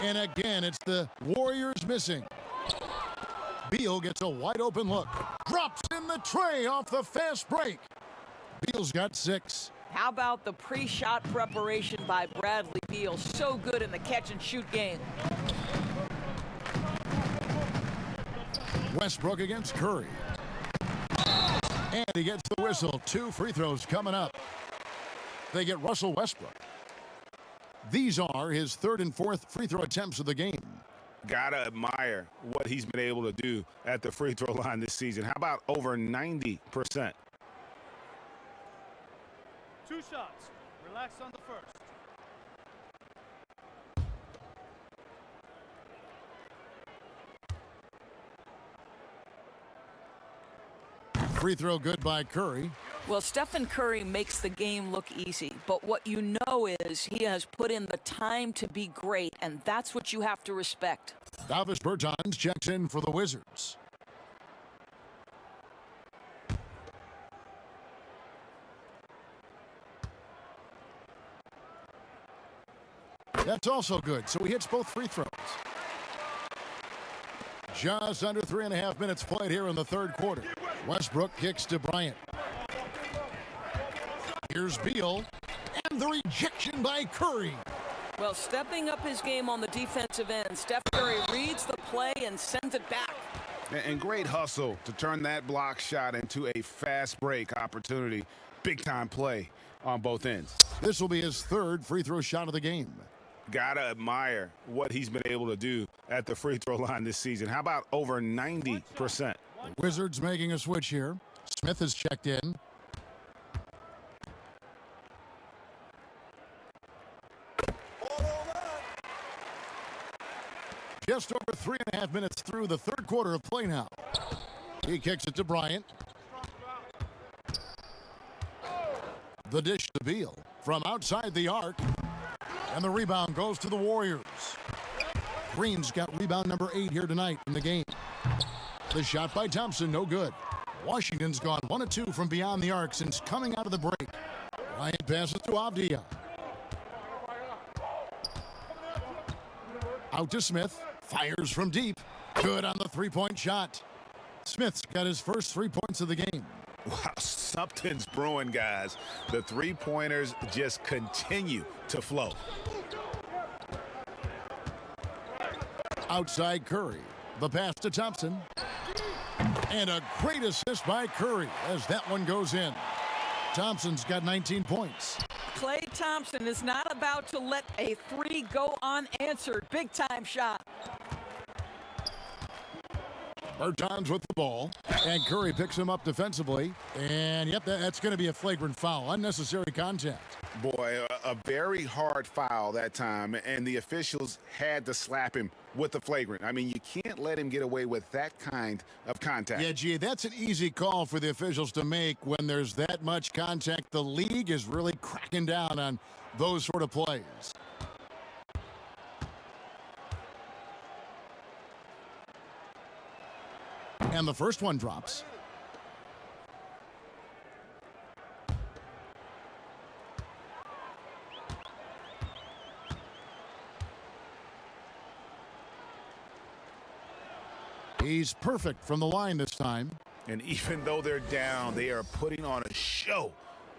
And again, it's the Warriors missing. Beal gets a wide open look. Drops in the tray off the fast break. Beal's got 6. How about the pre-shot preparation by Bradley Beal? So good in the catch-and-shoot game. Westbrook against Curry. And he gets the whistle. 2 free throws coming up. They get Russell Westbrook. These are his 3rd and 4th free throw attempts of the game. Gotta admire what he's been able to do at the free throw line this season. How about over 90%? 2 shots. Relax on the first. Free throw good by Curry. Well, Stephen Curry makes the game look easy, but what you know is he has put in the time to be great, and that's what you have to respect. Davis Bertans checks in for the Wizards. That's also good, so he hits both free throws. Just under 3.5 minutes played here in the third quarter. Westbrook kicks to Bryant. Here's Beal, and the rejection by Curry. Well, stepping up his game on the defensive end, Steph Curry reads the play and sends it back. And great hustle to turn that block shot into a fast break opportunity. Big-time play on both ends. This will be his 3rd free throw shot of the game. Gotta admire what he's been able to do at the free throw line this season. How about over 90%? The Wizards making a switch here. Smith is checked in. Just over 3.5 minutes through the third quarter of play now. He kicks it to Bryant. The dish to Beal from outside the arc. And the rebound goes to the Warriors. Green's got rebound number 8 here tonight in the game. The shot by Thompson, no good. Washington's gone 1 of 2 from beyond the arc since coming out of the break. Bryant passes to Avdia. Out to Smith. Fires from deep. Good on the three-point shot. Smith's got his first 3 points of the game. Wow, something's brewing, guys. The three-pointers just continue to flow. Outside Curry. The pass to Thompson. And a great assist by Curry as that one goes in. Thompson's got 19 points. Klay Thompson is not about to let a three go unanswered. Big-time shot. Bertans with the ball, and Curry picks him up defensively. And, yep, that's going to be a flagrant foul. Unnecessary contact. Boy, a very hard foul that time, and the officials had to slap him with the flagrant. I mean, you can't let him get away with that kind of contact. Yeah, G, that's an easy call for the officials to make when there's that much contact. The league is really cracking down on those sort of plays. And the first one drops. He's perfect from the line this time. And even though they're down, they are putting on a show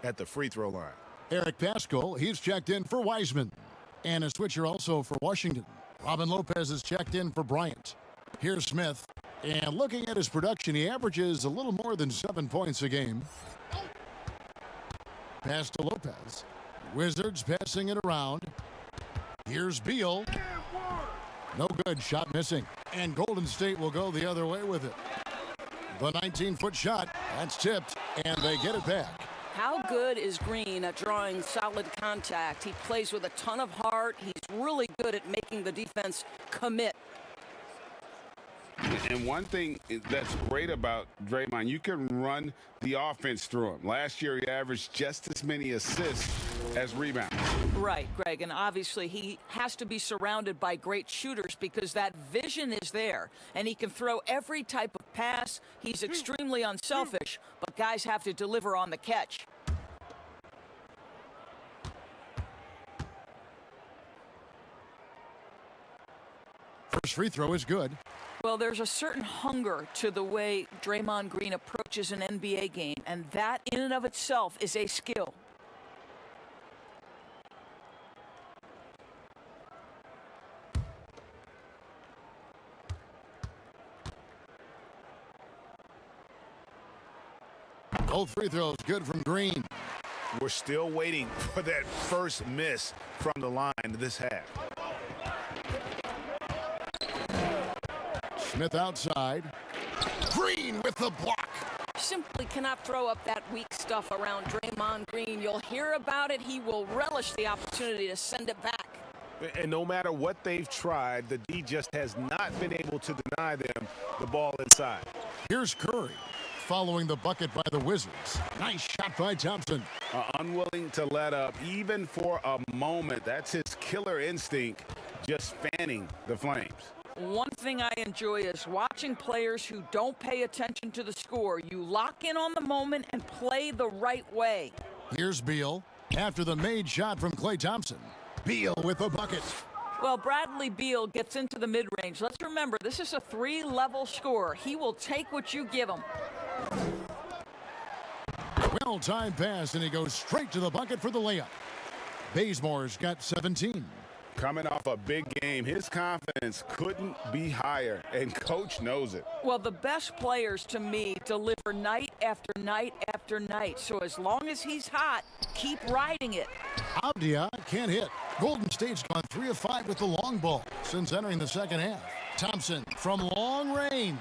at the free throw line. Eric Pascal, he's checked in for Wiseman. And a switcher also for Washington. Robin Lopez is checked in for Bryant. Here's Smith. And looking at his production, he averages a little more than 7 points a game. Pass to Lopez. Wizards passing it around. Here's Beal. No good. Shot missing. And Golden State will go the other way with it. The 19-foot shot. That's tipped. And they get it back. How good is Green at drawing solid contact? He plays with a ton of heart. He's really good at making the defense commit. And one thing that's great about Draymond, you can run the offense through him. Last year, he averaged just as many assists as rebounds. Right, Greg, and obviously he has to be surrounded by great shooters because that vision is there, and he can throw every type of pass. He's extremely unselfish, but guys have to deliver on the catch. First free throw is good. Well, there's a certain hunger to the way Draymond Green approaches an NBA game, and that in and of itself is a skill. Both free throws good from Green. We're still waiting for that first miss from the line this half. Smith outside. Green with the block. Simply cannot throw up that weak stuff around Draymond Green. You'll hear about it. He will relish the opportunity to send it back. And no matter what they've tried, the D just has not been able to deny them the ball inside. Here's Curry following the bucket by the Wizards. Nice shot by Thompson. Unwilling to let up even for a moment. That's his killer instinct, just fanning the flames. One thing I enjoy is watching players who don't pay attention to the score. You lock in on the moment and play the right way. Here's Beal after the made shot from Klay Thompson. Beal with the bucket. Well, Bradley Beal gets into the mid-range. Let's remember, this is a three-level scorer. He will take what you give him. Well-timed pass, and he goes straight to the bucket for the layup. Bazemore's got 17. Coming off a big game, his confidence couldn't be higher, and Coach knows it. Well, the best players, to me, deliver night after night after night. So as long as he's hot, keep riding it. Avdia can't hit. Golden State's gone 3 of 5 with the long ball since entering the second half. Thompson from long range.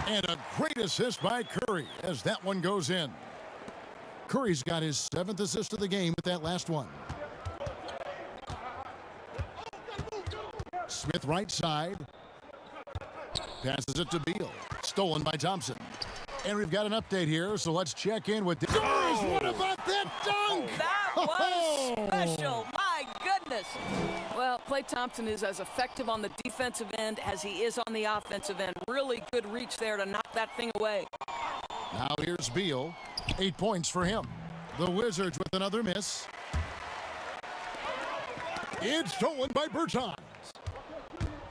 And a great assist by Curry as that one goes in. Curry's got his 7th assist of the game with that last one. Smith right side. Passes it to Beal. Stolen by Thompson. And we've got an update here, so let's check in with... Oh, what about that dunk? That was special. My goodness. Well, Klay Thompson is as effective on the defensive end as he is on the offensive end. Really good reach there to knock that thing away. Now here's Beal. 8 points for him. The Wizards with another miss. It's stolen by Bertans.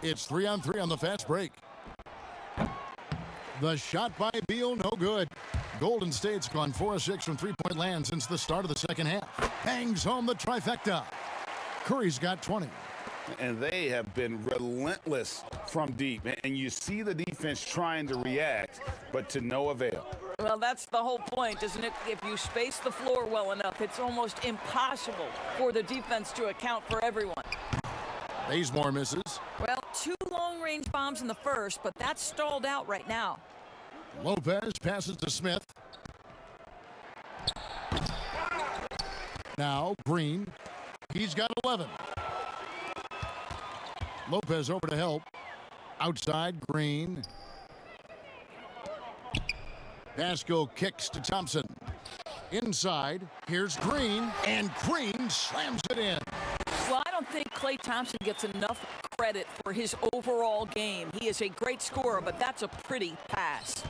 It's 3-on-3 on the fast break. The shot by Beal, no good. Golden State's gone 4 of 6 from three-point land since the start of the second half. Hangs home the trifecta. Curry's got 20. And they have been relentless from deep. And you see the defense trying to react, but to no avail. Well, that's the whole point, isn't it? If you space the floor well enough, it's almost impossible for the defense to account for everyone. Bazemore misses. Well, 2 long-range bombs in the first, but that's stalled out right now. Lopez passes to Smith. Now Green. He's got 11. Lopez over to help. Outside, Green. Vasco kicks to Thompson. Inside, here's Green, and Green slams it in. Well, I don't think Klay Thompson gets enough credit for his overall game. He is a great scorer, but that's a pretty pass.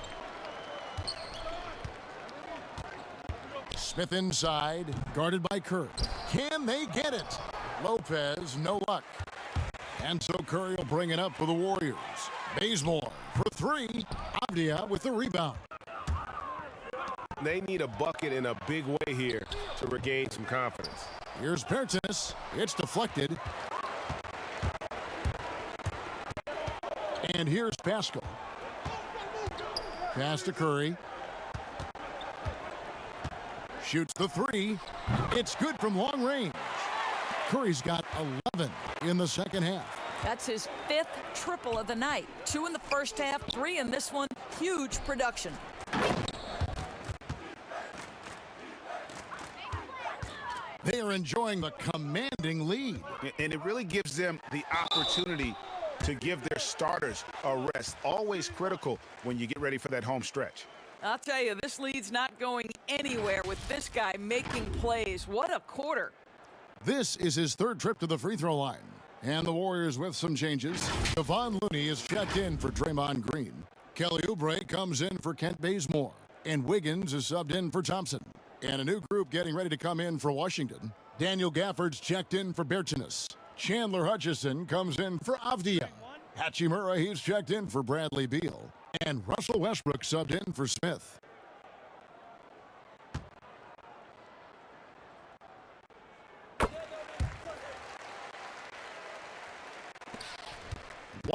Smith inside, guarded by Curry. Can they get it? Lopez, no luck. And so Curry will bring it up for the Warriors. Bazemore for 3. Avdia with the rebound. They need a bucket in a big way here to regain some confidence. Here's Bertans. It's deflected. And here's Pascal. Pass to Curry. Shoots the 3. It's good from long range. Curry's got 11 in the second half. That's his 5th triple of the night. 2 in the first half, 3 in this one. Huge production. They are enjoying the commanding lead. And it really gives them the opportunity to give their starters a rest. Always critical when you get ready for that home stretch. I'll tell you, this lead's not going anywhere with this guy making plays. What a quarter. This is his 3rd trip to the free throw line. And the Warriors with some changes. Devon Looney is checked in for Draymond Green. Kelly Oubre comes in for Kent Bazemore. And Wiggins is subbed in for Thompson. And a new group getting ready to come in for Washington. Daniel Gafford's checked in for Bertans. Chandler Hutchison comes in for Avdia. Hachimura, he's checked in for Bradley Beal. And Russell Westbrook subbed in for Smith.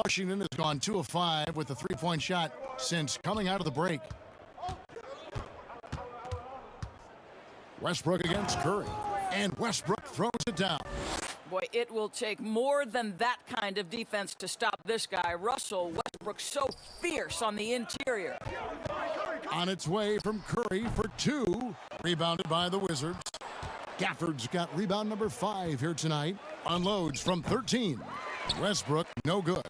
Washington has gone 2 of 5 with a 3-point shot since coming out of the break. Westbrook against Curry, and Westbrook throws it down. Boy, it will take more than that kind of defense to stop this guy. Russell Westbrook so fierce on the interior. On its way from Curry for 2, rebounded by the Wizards. Gafford's got rebound number 5 here tonight. Unloads from 13. Westbrook, no good.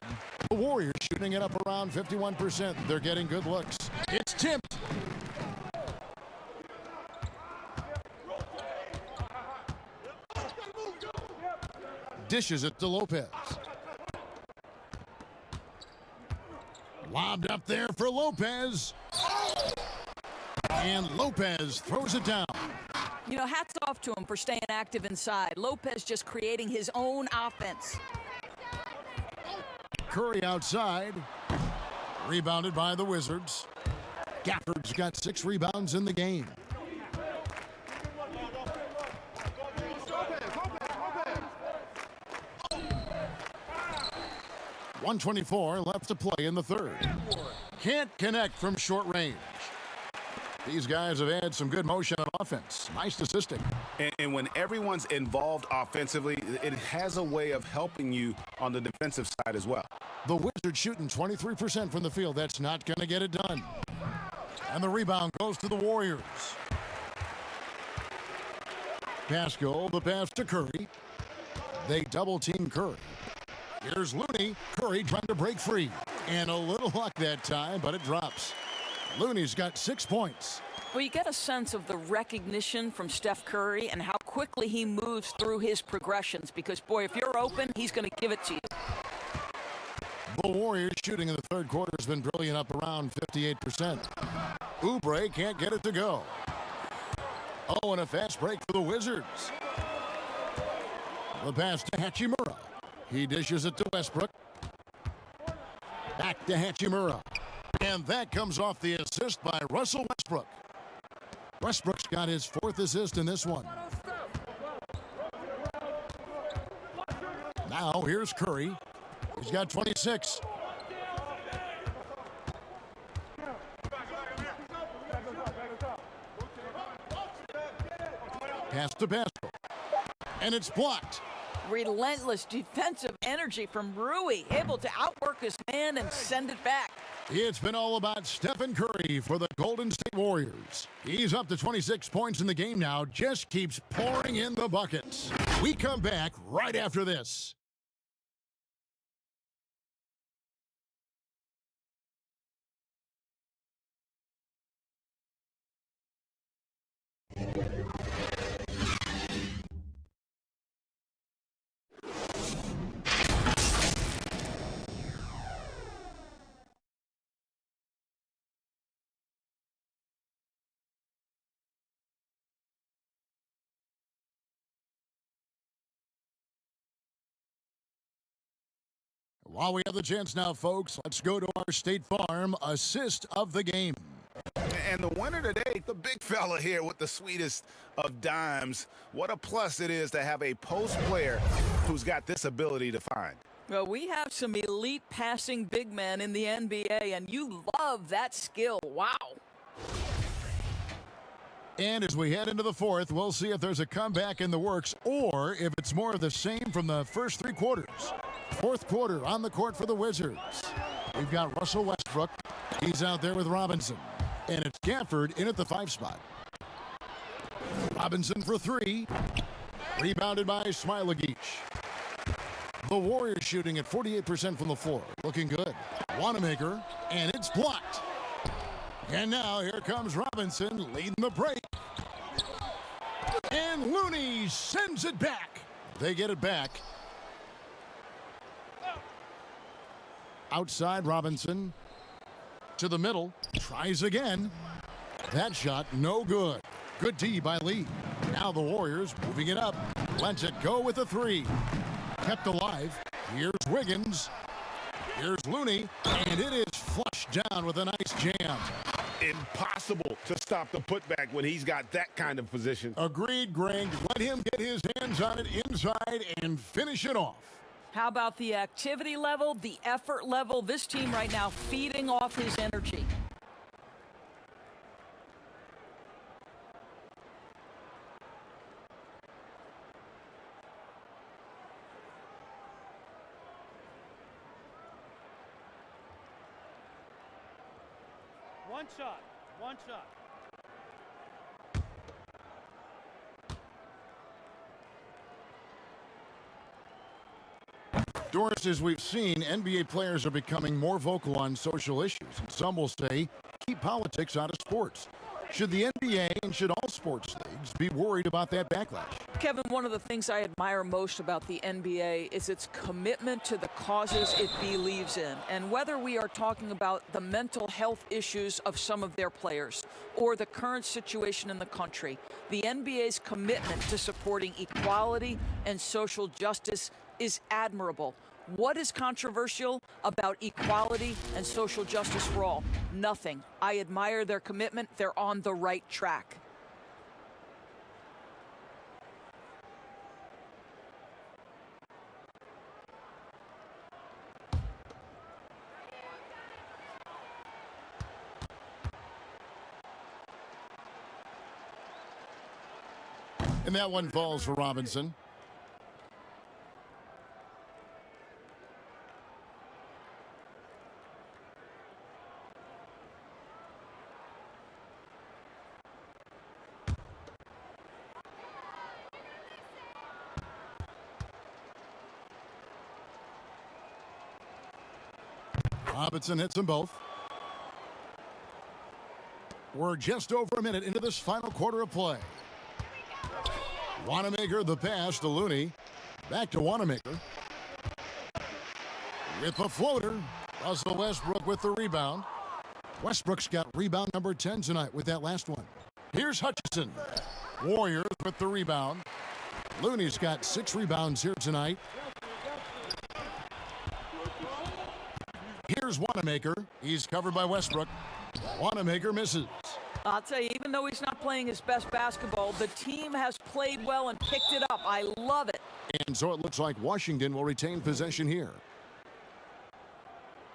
The Warriors shooting it up around 51%. They're getting good looks. It's tipped. Dishes it to Lopez. Lobbed up there for Lopez. And Lopez throws it down. You know, hats off to him for staying active inside. Lopez just creating his own offense. Curry outside. Rebounded by the Wizards. Gafford's got 6 rebounds in the game. .124 left to play in the 3rd. Can't connect from short range. These guys have had some good motion on offense. Nice assisting. And when everyone's involved offensively, it has a way of helping you on the defensive side as well. The Wizards shooting 23% from the field. That's not going to get it done. And the rebound goes to the Warriors. Pascal, the pass to Curry. They double-team Curry. Here's Looney. Curry trying to break free. And a little luck that time, but it drops. Looney's got 6 points. Well, you get a sense of the recognition from Steph Curry and how quickly he moves through his progressions. Because, boy, if you're open, he's going to give it to you. The Warriors shooting in the 3rd quarter has been brilliant, up around 58%. Oubre can't get it to go. Oh, and a fast break for the Wizards. The pass to Hachimura. He dishes it to Westbrook. Back to Hachimura. And that comes off the assist by Russell Westbrook. Westbrook's got his 4th assist in this one. Now here's Curry. He's got 26. Pass to Pascal. And it's blocked. Relentless defensive energy from Rui, able to outwork his man and send it back. It's been all about Stephen Curry for the Golden State Warriors. He's up to 26 points in the game now, just keeps pouring in the buckets. We come back right after this. While we have the chance now, folks, let's go to our State Farm assist of the game. And the winner today, the big fella here with the sweetest of dimes. What a plus it is to have a post player who's got this ability to find. Well, we have some elite passing big men in the NBA, and you love that skill. Wow. And as we head into the 4th, we'll see if there's a comeback in the works or if it's more of the same from the first 3 quarters. 4th quarter on the court for the Wizards. We've got Russell Westbrook. He's out there with Robinson. And it's Gafford in at the 5 spot. Robinson for 3. Rebounded by Smailagic. The Warriors shooting at 48% from the floor. Looking good. Wanamaker, and it's blocked. And now here comes Robinson leading the break. And Looney sends it back. They get it back. Outside Robinson to the middle. Tries again. That shot no good. Good D by Lee. Now the Warriors moving it up. Lets it go with a 3. Kept alive. Here's Wiggins. Here's Looney. And it is flushed down with a nice jam. Impossible to stop the putback when he's got that kind of position. Agreed, Greg. Let him get his hands on it inside and finish it off. How about the activity level, the effort level? This team right now feeding off his energy. One shot. One shot. Doris, as we've seen, NBA players are becoming more vocal on social issues. And some will say, keep politics out of sports. Should the NBA and should all sports leagues be worried about that backlash? Kevin, one of the things I admire most about the NBA is its commitment to the causes it believes in. And whether we are talking about the mental health issues of some of their players or the current situation in the country, the NBA's commitment to supporting equality and social justice is admirable. What is controversial about equality and social justice for all? Nothing. I admire their commitment. They're on the right track. And that one falls for Robinson. Robinson hits them both. We're just over a minute into this final quarter of play. Wanamaker the pass to Looney. Back to Wanamaker. With the floater. Russell Westbrook with the rebound. Westbrook's got rebound number 10 tonight with that last one. Here's Hutchison. Warriors with the rebound. Looney's got 6 rebounds here tonight. Here's Wanamaker. He's covered by Westbrook. Wanamaker misses. I'll tell you, even though he's not playing his best basketball, the team has played well and picked it up. I love it. And so it looks like Washington will retain possession here.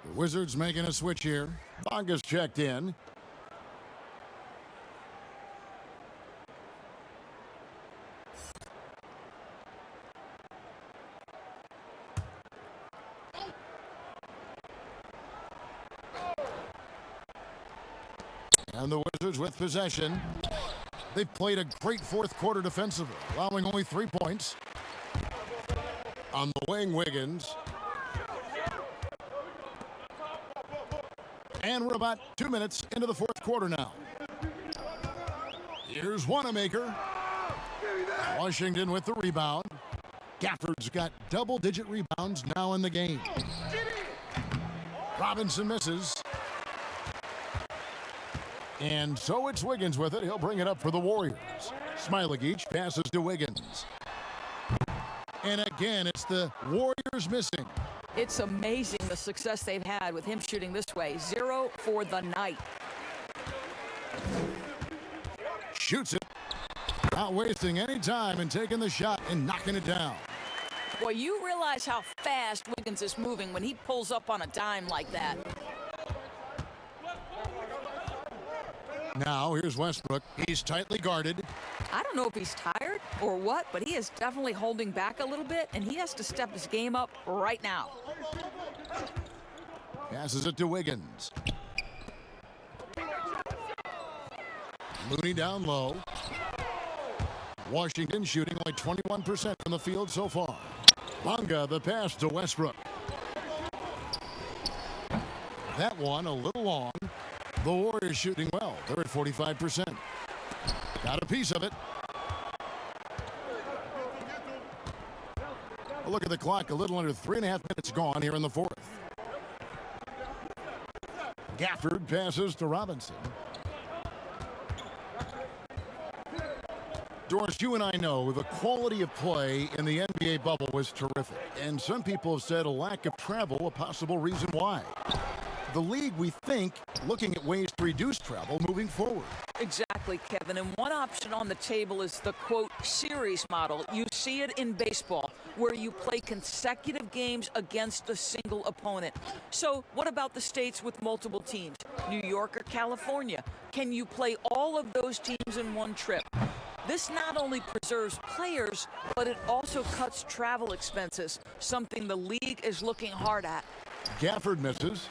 The Wizards making a switch here. Bonga's checked in. And the Wizards with possession. They've played a great fourth quarter defensively, allowing only 3 points. On the wing, Wiggins. And we're about 2 minutes into the fourth quarter now. Here's Wanamaker. Washington with the rebound. Gafford's got double-digit rebounds now in the game. Robinson misses. And so it's Wiggins with it. He'll bring it up for the Warriors. Smailagic passes to Wiggins. And again, it's the Warriors missing. It's amazing the success they've had with him shooting this way. 0 for the night. Shoots it. Not wasting any time and taking the shot and knocking it down. Boy, you realize how fast Wiggins is moving when he pulls up on a dime like that. Now, here's Westbrook. He's tightly guarded. I don't know if he's tired or what, but he is definitely holding back a little bit, and he has to step his game up right now. Passes it to Wiggins. Looney down low. Washington shooting only 21% from the field so far. Bonga, the pass to Westbrook. That one a little long. The Warriors shooting well. They're at 45%. Got a piece of it. A look at the clock. A little under 3.5 minutes gone here in the fourth. Gafford passes to Robinson. Doris, you and I know the quality of play in the NBA bubble was terrific. And some people have said a lack of travel a possible reason why. The league, we think, looking at ways to reduce travel moving forward. Exactly, Kevin. And one option on the table is the, quote, series model. You see it in baseball, where you play consecutive games against a single opponent. So what about the states with multiple teams? New York or California? Can you play all of those teams in one trip? This not only preserves players, but it also cuts travel expenses, something the league is looking hard at. Gafford misses.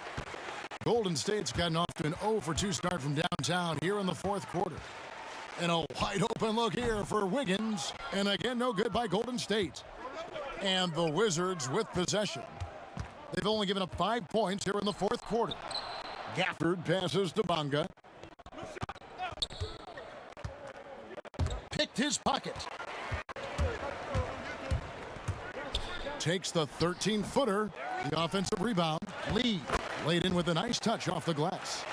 Golden State's gotten off to an 0-for-2 start from downtown here in the fourth quarter. And a wide open look here for Wiggins. And again, no good by Golden State. And the Wizards with possession. They've only given up 5 points here in the fourth quarter. Gafford passes to Bonga. Picked his pocket. Takes the 13-footer. The offensive rebound. Lee laid in with a nice touch off the glass.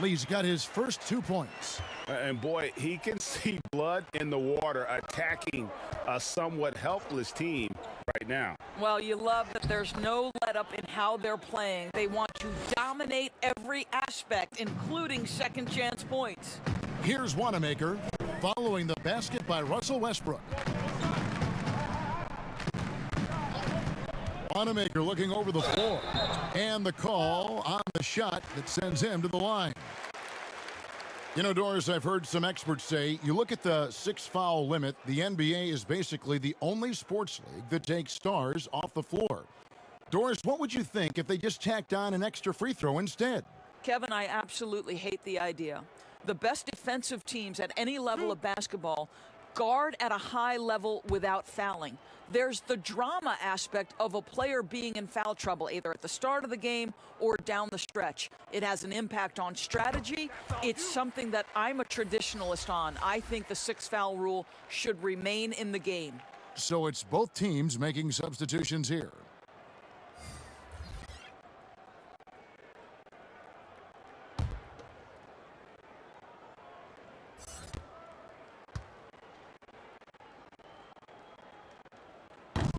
Lee's got his first 2 points. And boy, he can see blood in the water attacking a somewhat helpless team right now. Well, you love that there's no let-up in how they're playing. They want to dominate every aspect, including second-chance points. Here's Wanamaker following the basket by Russell Westbrook. Wanamaker looking over the floor. And the call on the shot that sends him to the line. You know, Doris, I've heard some experts say, you look at the 6-foul limit, the NBA is basically the only sports league that takes stars off the floor. Doris, what would you think if they just tacked on an extra free throw instead? Kevin, I absolutely hate the idea. The best defensive teams at any level of basketball guard at a high level without fouling. There's the drama aspect of a player being in foul trouble, either at the start of the game or down the stretch. It has an impact on strategy. It's something that I'm a traditionalist on. I think the 6-foul rule should remain in the game. So it's both teams making substitutions here.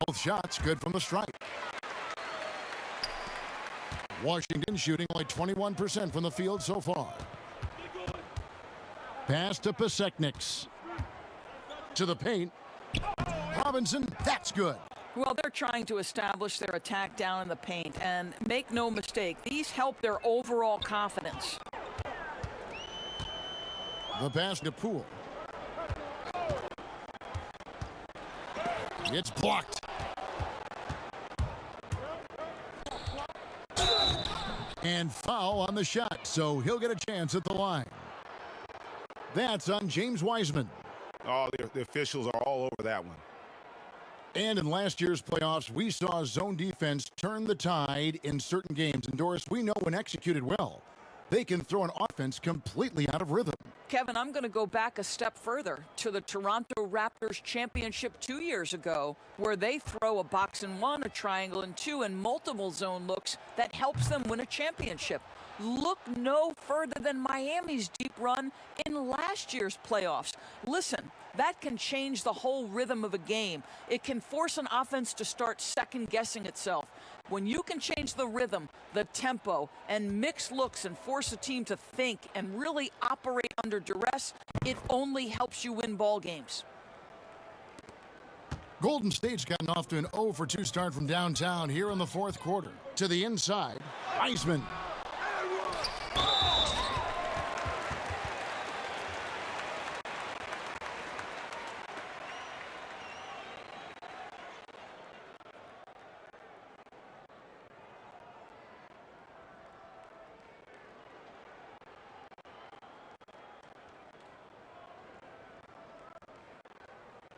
Both shots good from the stripe. Washington shooting only 21% from the field so far. Pass to Pasekniks. To the paint. Robinson, that's good. Well, they're trying to establish their attack down in the paint, and make no mistake, these help their overall confidence. The pass to Poole. It's blocked. And foul on the shot, so he'll get a chance at the line. That's on James Wiseman. Oh, the officials are all over that one. And in last year's playoffs, we saw zone defense turn the tide in certain games. And Doris, we know when executed well, they can throw an offense completely out of rhythm. Kevin, I'm going to go back a step further to the Toronto Raptors championship 2 years ago, where they throw a box and one, a triangle and two, and multiple zone looks that helps them win a championship. Look no further than Miami's deep run in last year's playoffs. Listen, that can change the whole rhythm of a game. It can force an offense to start second-guessing itself. When you can change the rhythm, the tempo, and mix looks and force a team to think and really operate under duress, it only helps you win ball games. Golden State's gotten off to an 0-for-2 start from downtown here in the fourth quarter. To the inside, Wiseman.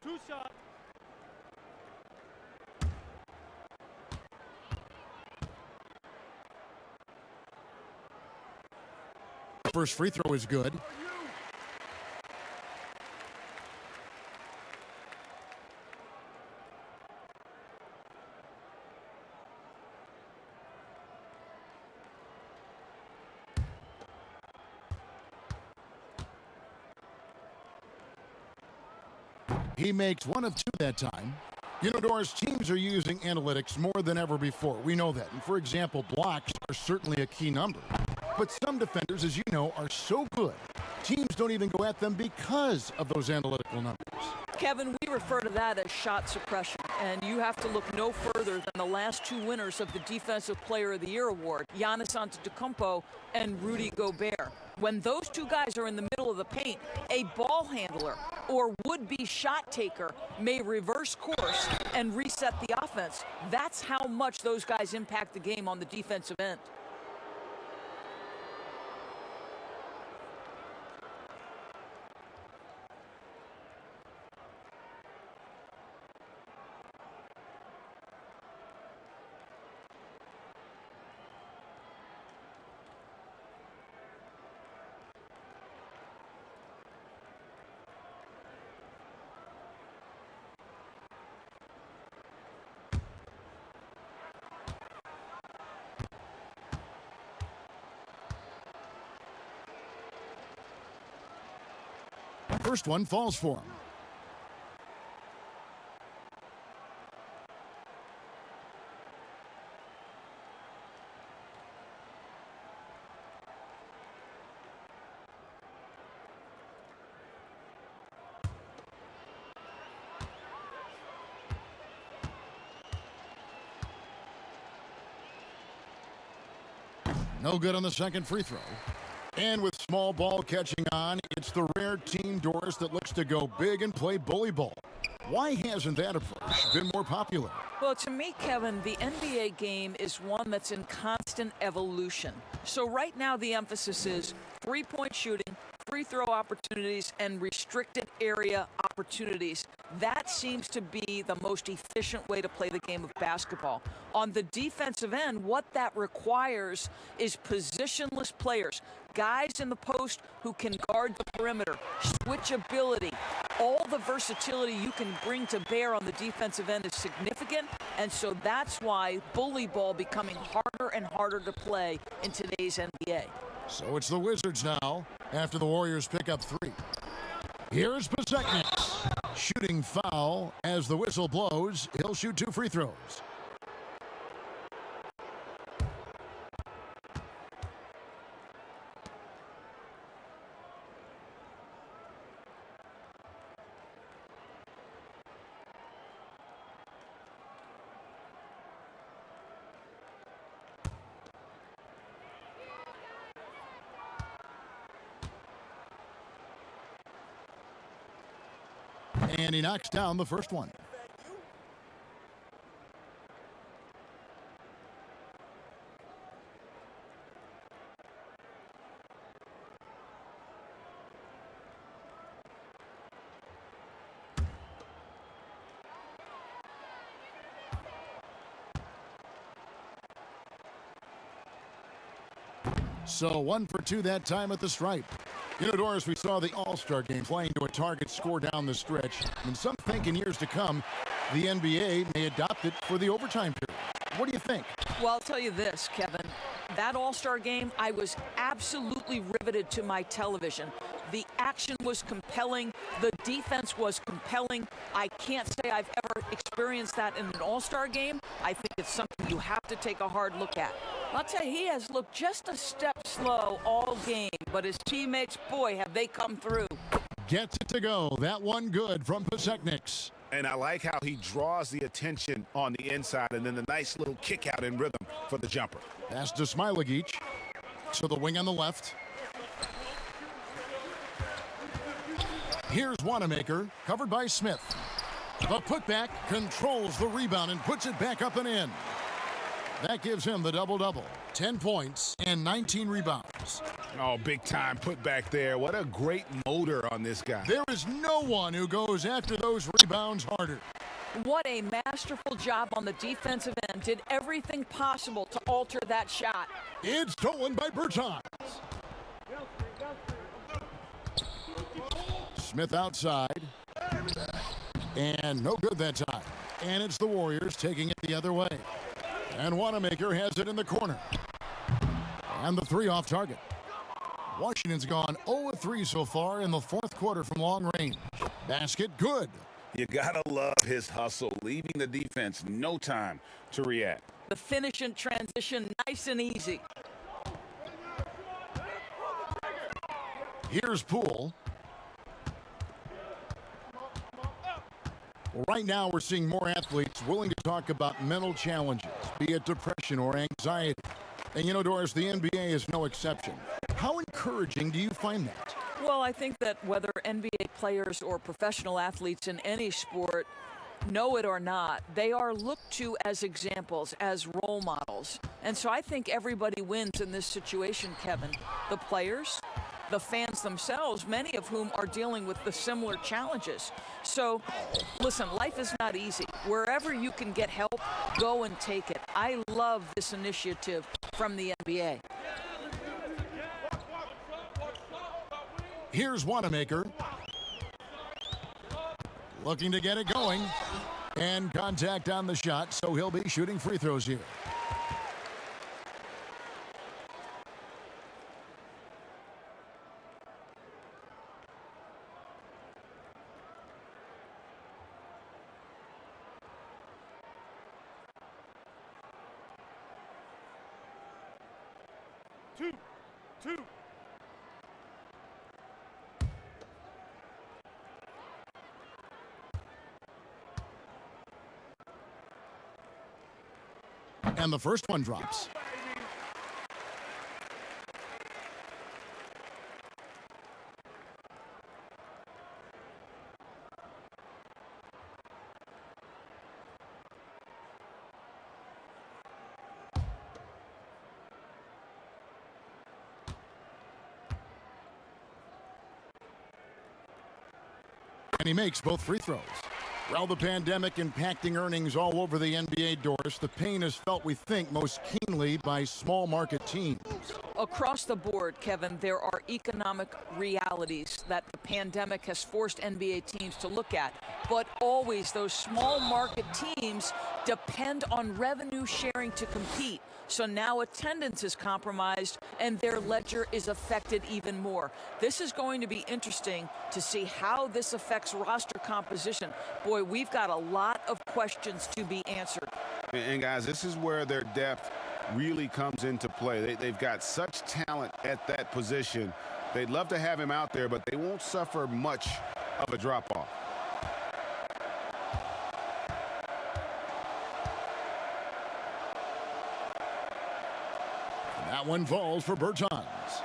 Two shot. First free throw is good. He makes one of two that time. You know, Doris, teams are using analytics more than ever before. We know that. And for example, blocks are certainly a key number. But some defenders, as you know, are so good, teams don't even go at them because of those analytical numbers. Kevin, we refer to that as shot suppression, and you have to look no further than the last two winners of the Defensive Player of the Year award, Giannis Antetokounmpo and Rudy Gobert. When those two guys are in the middle of the paint, a ball handler or would-be shot taker may reverse course and reset the offense. That's how much those guys impact the game on the defensive end. First one falls for him. No good on the second free throw. And with small ball catching on, it's the rare team, Doris, that looks to go big and play bully ball. Why hasn't that approach been more popular? Well, to me, Kevin, the NBA game is one that's in constant evolution. So right now the emphasis is three-point shooting, free throw opportunities, and restricted area opportunities. That seems to be the most efficient way to play the game of basketball. On the defensive end, what that requires is positionless players, guys in the post who can guard the perimeter, switchability. All the versatility you can bring to bear on the defensive end is significant, and so that's why bully ball becoming harder and harder to play in today's NBA. So it's the Wizards now after the Warriors pick up three. Here's Pasekniks. shooting foul. As the whistle blows, he'll shoot 2 free throws. And he knocks down the first one. So 1 for 2 that time at the stripe. You know, Doris, we saw the All-Star game playing to a target score down the stretch. And some think in years to come, the NBA may adopt it for the overtime period. What do you think? Well, I'll tell you this, Kevin. That All-Star game, I was absolutely riveted to my television. The action was compelling. The defense was compelling. I can't say I've ever experienced that in an All-Star game. I think it's something you have to take a hard look at. I'll tell you, he has looked just a step slow all game, but his teammates, boy, have they come through. Gets it to go. That one good from Pasechniks. And I like how he draws the attention on the inside and then the nice little kick out in rhythm for the jumper. Pass to Smailagic. To the wing on the left. Here's Wanamaker, covered by Smith. The putback controls the rebound and puts it back up and in. That gives him the double-double. 10 points and 19 rebounds. Oh, big time put back there. What a great motor on this guy. There is no one who goes after those rebounds harder. What a masterful job on the defensive end. Did everything possible to alter that shot. It's stolen by Bertans. Smith outside. And no good that time. And it's the Warriors taking it the other way. And Wanamaker has it in the corner. And the 3 off target. Washington's gone 0-3 so far in the 4th quarter from long range. Basket good. You gotta love his hustle, leaving the defense no time to react. The finish and transition, nice and easy. Here's Poole. Right now, we're seeing more athletes willing to talk about mental challenges, be it depression or anxiety. And you know, Doris, the NBA is no exception. How encouraging do you find that? Well, I think that whether NBA players or professional athletes in any sport know it or not, they are looked to as examples, as role models. And so I think everybody wins in this situation, Kevin. The players, the fans themselves, many of whom are dealing with the similar challenges. So, listen, life is not easy. Wherever you can get help, go and take it. I love this initiative from the NBA. Here's Wanamaker. Looking to get it going. And contact on the shot, so he'll be shooting free throws here. Two. And the first one drops. And he makes both free throws. Well, the pandemic impacting earnings all over the NBA, Doris. The pain is felt, we think, most keenly by small market teams. Across the board, Kevin, there are economic realities that the pandemic has forced NBA teams to look at. But always those small market teams depend on revenue sharing to compete. So now attendance is compromised and their ledger is affected even more. This is going to be interesting to see how this affects roster composition. Boy, we've got a lot of questions to be answered. And guys, this is where their depth really comes into play. They've got such talent at that position. They'd love to have him out there, but they won't suffer much of a drop-off. That one falls for Bertans.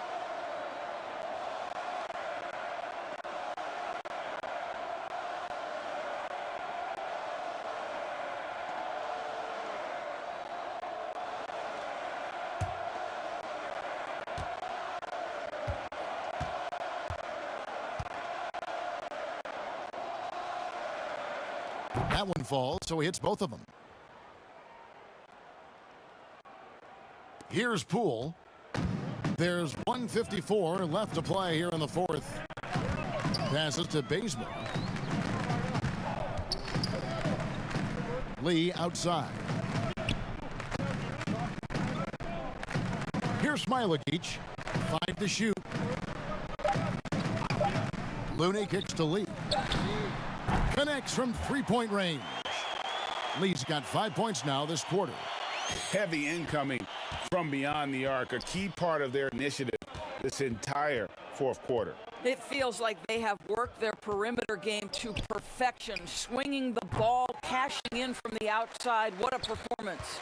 That one falls, so he hits both of them. Here's Poole. There's 1:54 left to play here in the fourth. Passes to Bazemore. Lee outside. Here's Smilakich. 5 to shoot. Looney kicks to Lee. Connects from three-point range. Lee's got 5 points now this quarter. Heavy incoming from beyond the arc, a key part of their initiative this entire fourth quarter. It feels like they have worked their perimeter game to perfection, swinging the ball, cashing in from the outside. What a performance.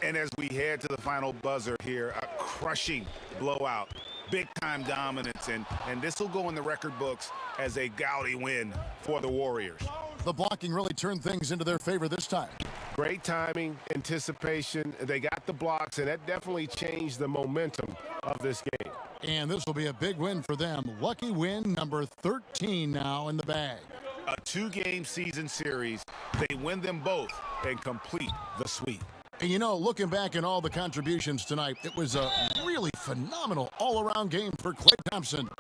And as we head to the final buzzer here, a crushing blowout, big-time dominance, and this will go in the record books as a gaudy win for the Warriors. The blocking really turned things into their favor this time. Great timing, anticipation. They got the blocks, and that definitely changed the momentum of this game. And this will be a big win for them. Lucky win number 13 now in the bag. A 2-game season series. They win them both and complete the sweep. And you know, looking back at all the contributions tonight, it was a really phenomenal all-around game for Klay Thompson.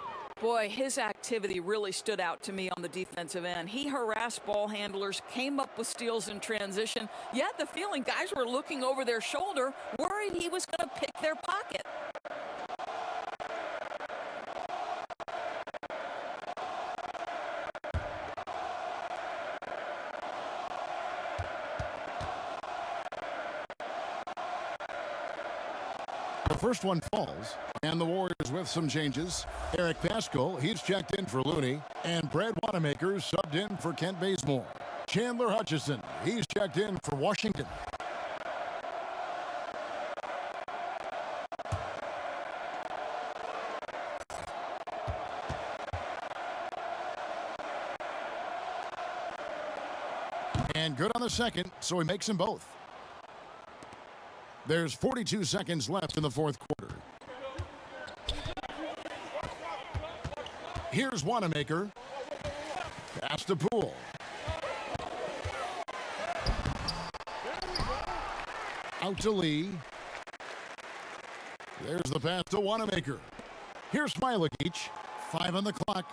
Boy, his activity really stood out to me on the defensive end. He harassed ball handlers, came up with steals in transition, yet the feeling guys were looking over their shoulder, worried he was going to pick their pocket. The first one falls, and the Warriors with some changes. Eric Paschal, he's checked in for Looney, and Brad Wanamaker subbed in for Kent Bazemore. Chandler Hutchison, he's checked in for Washington. And good on the second, so he makes them both. There's 42 seconds left in the fourth quarter. Here's Wanamaker. Pass to Poole. Out to Lee. There's the pass to Wanamaker. Here's Smilakich. 5 on the clock.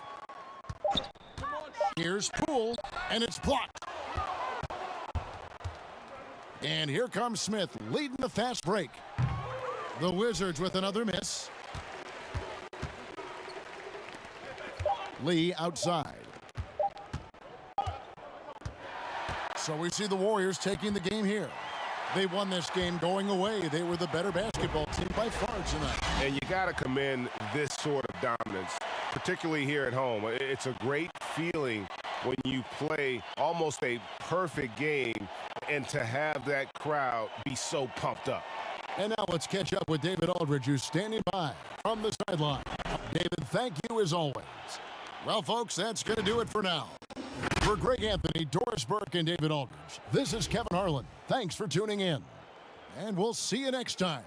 Here's Poole, and it's blocked. And here comes Smith leading the fast break. The Wizards with another miss. Lee outside. So we see the Warriors taking the game here. They won this game going away. They were the better basketball team by far tonight. And you got to commend this sort of dominance, particularly here at home. It's a great feeling when you play almost a perfect game and to have that crowd be so pumped up. And now let's catch up with David Aldridge, who's standing by from the sideline. David, thank you as always. Well, folks, that's going to do it for now. For Greg Anthony, Doris Burke, and David Aldridge, this is Kevin Harlan. Thanks for tuning in, and we'll see you next time.